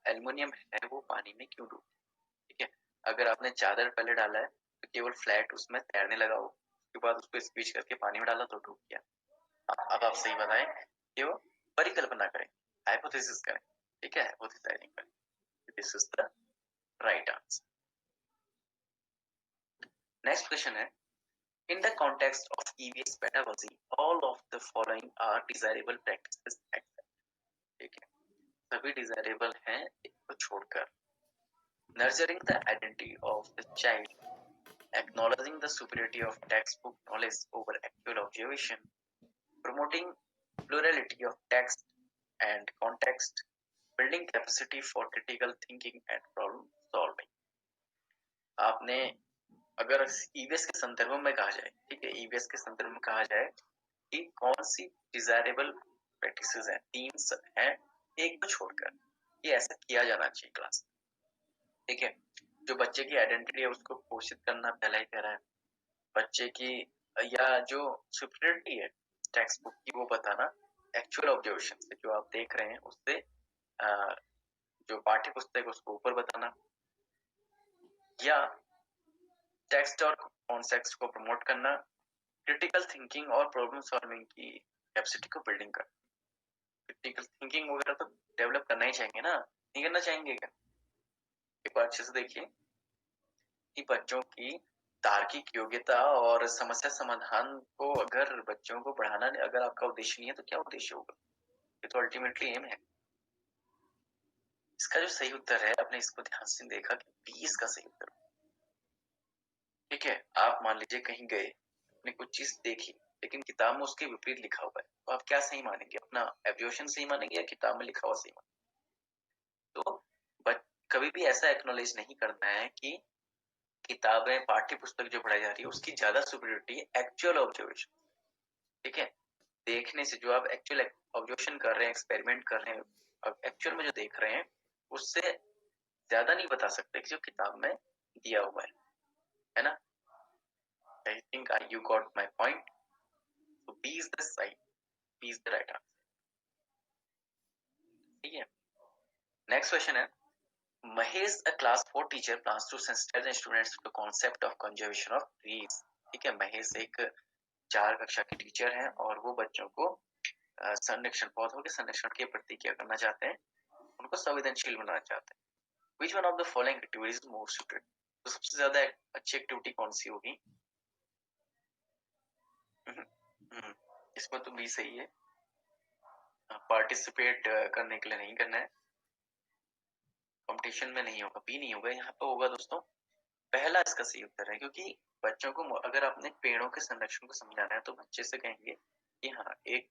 एल्युमिनियम है वो पानी में क्यों डूब, ठीक है। अगर आपने चादर पहले डाला है तो केवल फ्लैट उसमें तैरने लगा हो, उसके बाद उसको स्क्वीज करके पानी में डाला तो डूब गया। अब आप सही बताएं कि वो परिकल्पना करें, हाइपोथेसिस करें, ठीक है, हाइपोथेसाइजिंग करें, this is the right answer. Next question है, in the context of EVS pedagogy, all of the following are desirable practices except, ठीक है, सभी डिजायरेबल हैं एक को छोड़कर। Nurturing the identity of the child, acknowledging the superiority of textbook knowledge over actual observation, promoting plurality of text and context, building capacity for critical thinking and problem solving। आपने अगर EVS के संदर्भ में कहा जाए, ठीक है, ईवीएस के संदर्भ में कहा जाए कि कौन सी डिजायरेबल प्रैक्टिसेस हैं, तीन हैं एक को छोड़कर, ये ऐसा किया जाना चाहिए क्लास, ठीक है। जो बच्चे की आइडेंटिटी है उसको पोषित करना पहला ही कह रहा है, बच्चे की या जो सुपीरियरिटी है टेक्स्ट बुक की वो बताना, एक्चुअल ऑब्जर्वेशन से जो आप देख रहे हैं उससे जो पाठ्य पुस्तक उसको ऊपर बताना, या टेक्स्ट और कॉन्सेप्ट्स को प्रमोट करना, क्रिटिकल थिंकिंग और प्रॉब्लम सॉल्विंग की कैपेसिटी को बिल्डिंग कर, क्रिटिकल थिंकिंग वगैरह तो डेवलप करना ही चाहिए ना, नहीं करना चाहेंगे क्या? एक बार अच्छे से देखिए कि बच्चों की तार्किक योग्यता और समस्या समाधान को अगर बच्चों को बढ़ाना अगर आपका उद्देश्य नहीं है तो क्या उद्देश्य होगा, ये तो अल्टीमेटली एम है। इसका जो सही उत्तर है, आपने इसको ध्यान से देखा कि 20 का सही उत्तर, ठीक है। आप मान लीजिए कहीं गए, आपने कुछ चीज देखी लेकिन किताब में उसके विपरीत लिखा हुआ है, तो आप क्या सही मानेंगे, अपना एब्जर्वेशन सही मानेंगे या किताब में लिखा हुआ सही मानेंगे? तो कभी भी ऐसा एक्नॉलेज नहीं करना है कि किताबें पाठ्य पुस्तक जो पढ़ाई जा रही है उसकी ज्यादा सुपीरियरिटी है एक्चुअल ऑब्जर्वेशन, ठीक है। देखने से जो आप एक्चुअल ऑब्जर्वेशन कर रहे हैं, एक्सपेरिमेंट कर रहे हैं, एक्चुअल में जो देख रहे हैं उससे ज्यादा नहीं बता सकते कि जो किताब में दिया हुआ है ना। I think you got my point, so B is the side, B is the right answer, ठीक है। नेक्स्ट क्वेश्चन है, Mahesh a class 4 teacher plans to sensitize the students to the concept of conservation of trees, ठीक है। महेश एक 4 कक्षा के teacher हैं और वो बच्चों को संरक्षण, पौधों के संरक्षण के प्रति क्या करना चाहते हैं, उनको संवेदनशील बनाना चाहते हैं। Which one of the following activities is more suited, तो सबसे ज्यादा अच्छी एक्टिविटी कौन सी होगी? इसमें तो भी सही है, पार्टिसिपेट करने के लिए नहीं करना है, कंपटीशन में नहीं होगा, बी नहीं होगा, यहाँ पे होगा दोस्तों पहला इसका सही उत्तर है। क्योंकि बच्चों को अगर आपने पेड़ों के संरक्षण को समझाना है तो बच्चे से कहेंगे कि हाँ एक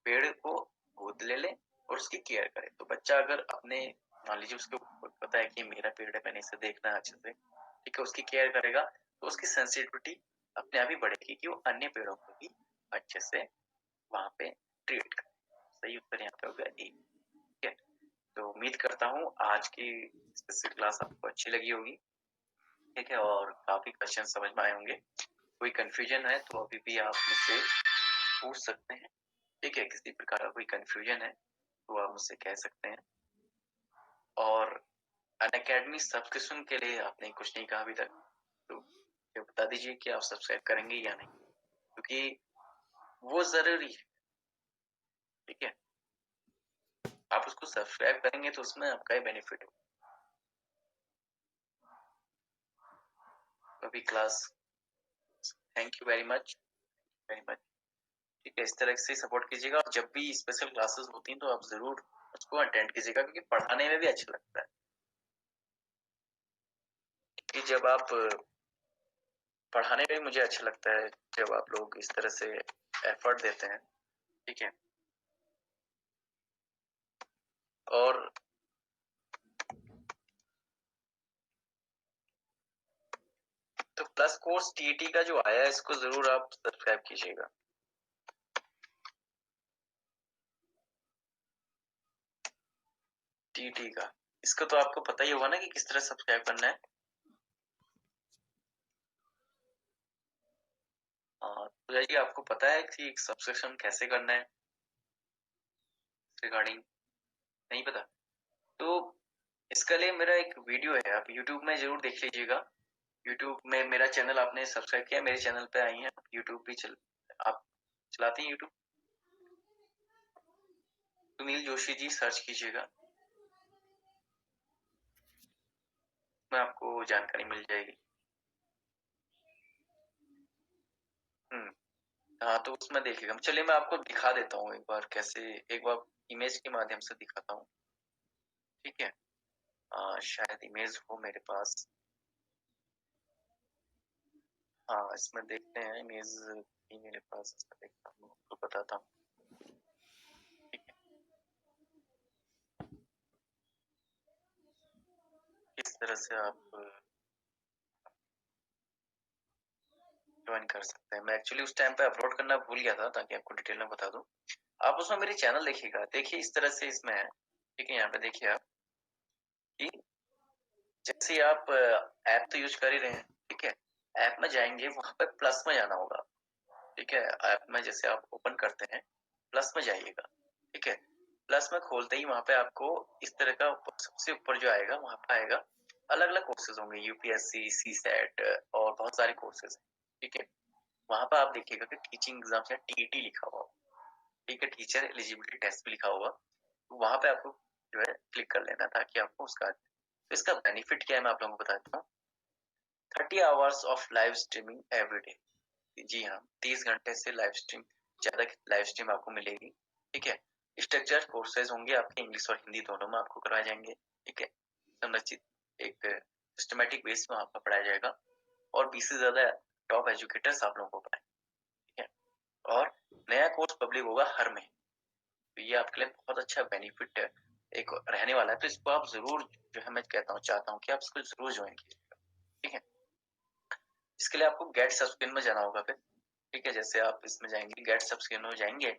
पेड़ को गोद ले ले और उसकी केयर करे, तो बच्चा अगर अपने मान लीजिए उसको पता है कि मेरा पेड़ है, मैंने इसे देखना है अच्छे से, ठीक है, उसकी केयर करेगा तो उसकी सेंसिटिविटी अपने आप ही बढ़ेगी कि वो अन्य पेड़ों को भी अच्छे से वहां पे ट्रीट करे। सही उत्तर यहाँ पे हो गया ए, ठीक है। तो उम्मीद करता हूँ आज की स्पेसिफिक क्लास आपको अच्छी लगी होगी, ठीक है, और काफी क्वेश्चन समझ में आए होंगे। कोई कंफ्यूजन है तो अभी भी आप मुझसे पूछ सकते हैं, ठीक है। ठीक है, किसी प्रकार का कोई कंफ्यूजन है तो आप मुझसे कह सकते हैं। और अनअकैडमी सब्सक्रिप्शन के लिए आपने कुछ नहीं कहा अभी तक, तो ये बता दीजिए कि आप सब्सक्राइब करेंगे या नहीं, क्योंकि वो जरूरी है। ठीक है, आप उसको सब्सक्राइब करेंगे तो उसमें आपका ही बेनिफिट हो। अभी class, thank you very much, very much. ठीक है, इस तरह से सपोर्ट कीजिएगा और जब भी स्पेशल क्लासेस होती हैं तो आप जरूर उसको अटेंड कीजिएगा, क्योंकि पढ़ाने में भी अच्छा लगता है। कि जब आप पढ़ाने में मुझे अच्छा लगता है जब आप लोग इस तरह से एफर्ट देते हैं। ठीक है, और तो प्लस कोर्स टीईटी का जो आया है इसको जरूर आप सब्सक्राइब कीजिएगा। टीईटी का इसका तो आपको पता ही होगा ना कि किस तरह सब्सक्राइब करना है। तो जाइए, आपको पता है कि सब्सक्रिप्शन कैसे करना है रिगार्डिंग, नहीं पता? तो इसके लिए मेरा एक वीडियो है, आप यूट्यूब में जरूर देख लीजिएगा। यूट्यूब में मेरा चैनल आपने सब्सक्राइब किया, मेरे चैनल पे आई हैं, यूट्यूब भी आप चलाते हैं यूट्यूब, सुनील जोशी जी सर्च कीजिएगा, में आपको जानकारी मिल जाएगी। हाँ, तो उसमें देखिएगा। चलिए मैं आपको दिखा देता हूँ एक बार कैसे, एक बार इमेज के माध्यम से दिखाता हूँ। ठीक है, शायद इमेज हो मेरे पास। हाँ, इसमें देखते हैं, इमेज ही मेरे पास, इसमें देखता हूँ तो बताता हूँ। ठीक है, इस तरह से आप ज्वाइन कर सकते हैं। मैं एक्चुअली उस टाइम पे अपलोड करना भूल गया था, ताकि आपको डिटेल में बता दूं। आप उसमें मेरे चैनल देखिएगा, देखिए इस तरह से इसमें है। ठीक है, यहाँ पे देखिए आप कि जैसे आप ऐप तो यूज कर ही रहे हैं। ठीक है, ऐप में जाएंगे, वहां पे प्लस में जाना होगा। ठीक है, ऐप में जैसे आप ओपन करते हैं, प्लस में जाइएगा। ठीक है, प्लस में खोलते ही वहां पे आपको इस तरह का सबसे ऊपर जो आएगा, वहां पे आएगा अलग अलग कोर्सेज होंगे, यूपीएससी, सी सेट और बहुत सारे कोर्सेज। ठीक है, वहां पर आप देखिएगा कि टीचिंग एग्जाम से टीईटी लिखा हुआ। ठीक है, टीचर एलिजिबिलिटी टेस्ट भी लिखा होगा, तो वहां पे आपको जो है क्लिक कर लेना, ताकि आपको उसका, तो इसका बेनिफिट क्या है मैं आप लोगों को बताता हूँ। 30 hours of live streaming every day. जी हाँ, 30 घंटे से लाइव स्ट्रीम, ज्यादा लाइव स्ट्रीम आपको मिलेगी। ठीक है, स्ट्रक्चर कोर्सेज होंगे आपके, इंग्लिश और हिंदी दोनों में आपको करवाए जाएंगे। ठीक है, संरचित एक सिस्टमेटिक बेस में आपका पढ़ाया जाएगा, और 20 से ज्यादा टॉप एजुकेटर्स आप लोगों को पढ़ाए। ठीक है, और नया कोर्स पब्लिक होगा हर महीने, तो ये आपके लिए बहुत अच्छा बेनिफिट एक रहने वाला है। तो इसको आप जरूर, जो है मैं कहता हूँ, चाहता हूँ कि आप इसको जरूर ज्वाइन कीजिएगा। ठीक है, इसके लिए आपको गेट सब्सक्रिप्शन में जाना होगा फिर। ठीक है, जैसे आप इसमें जाएंगे, गेट सब्सक्रिप्शन में जाएंगे,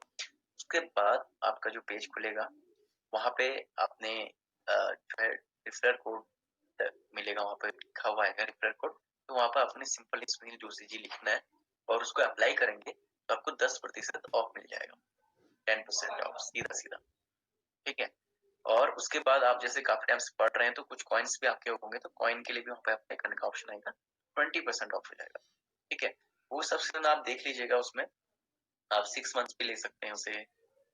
उसके बाद आपका जो पेज खुलेगा, वहां पे आपने जो है रिफर कोड मिलेगा, वहां पे लिखा हुआ है रिफर कोड, तो वहां पर आपने सिंपली सुनील जोशी जी लिखना है, और उसको अप्लाई करेंगे तो आपको 10% ऑफ मिल जाएगा, 10% ऑफ, सीधा सीधा। ठीक है, और उसके बाद आप जैसे काफी टाइम से पढ़ रहे हैं, तो कुछ कॉइन्स भी आपके होंगे, तो कॉइन के लिए भी वहां पे अप्लाई करने का ऑप्शन आएगा, 20% ऑफ हो जाएगा। ठीक है, वो सब्सक्रिप्शन आप देख लीजिएगा, उसमें आप 6 मंथ्स भी ले सकते हैं उसे,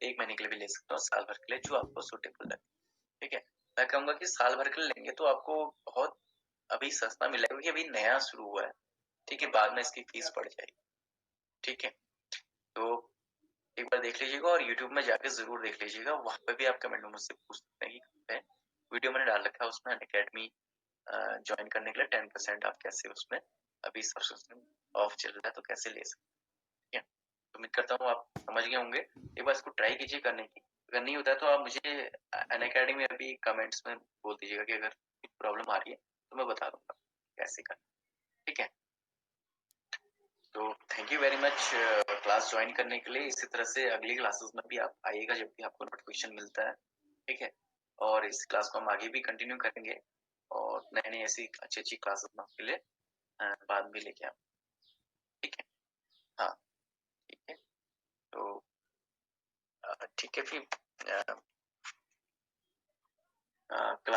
1 महीने के लिए भी ले सकते हो, साल भर के लिए, जो आपको सूटेबल है। ठीक है, मैं कहूंगा कि साल भर के लिए लेंगे तो आपको बहुत अभी सस्ता मिलेगा, क्योंकि अभी नया शुरू हुआ है। ठीक है, बाद में इसकी फीस बढ़ जाएगी। ठीक है, तो एक बार देख लीजिएगा, और यूट्यूब में जाके जरूर देख लीजिएगा, वहां पे भी आप कमेंट में मुझसे पूछ सकते हैं कि वीडियो मैंने डाल रखा है, उसमें अनअकैडमी ज्वाइन करने के लिए 10% आप कैसे उसमें अभी सब्सक्रिप्शन ऑफ चल रहा है, तो कैसे ले सकते हैं। ठीक है, तो उम्मीद करता हूँ आप समझ गए होंगे। एक बार इसको ट्राई कीजिए करने की, अगर नहीं होता है तो आप मुझे अनअकैडमी में अभी कमेंट्स में बोल दीजिएगा कि अगर प्रॉब्लम आ रही है, तो मैं बता दूंगा कैसे करना। ठीक है, तो thank you very much class join करने के लिए। इसी तरह से अगली क्लासेस में भी आप आइएगा, जब भी आपको नोटिफिकेशन मिलता है। ठीक है, और इस क्लास को हम आगे भी कंटिन्यू करेंगे, और नई नई ऐसी अच्छी अच्छी क्लासेस में आपके लिए बाद में लेके आऊँ। ठीक है, हाँ, ठीक है, तो ठीक है फिर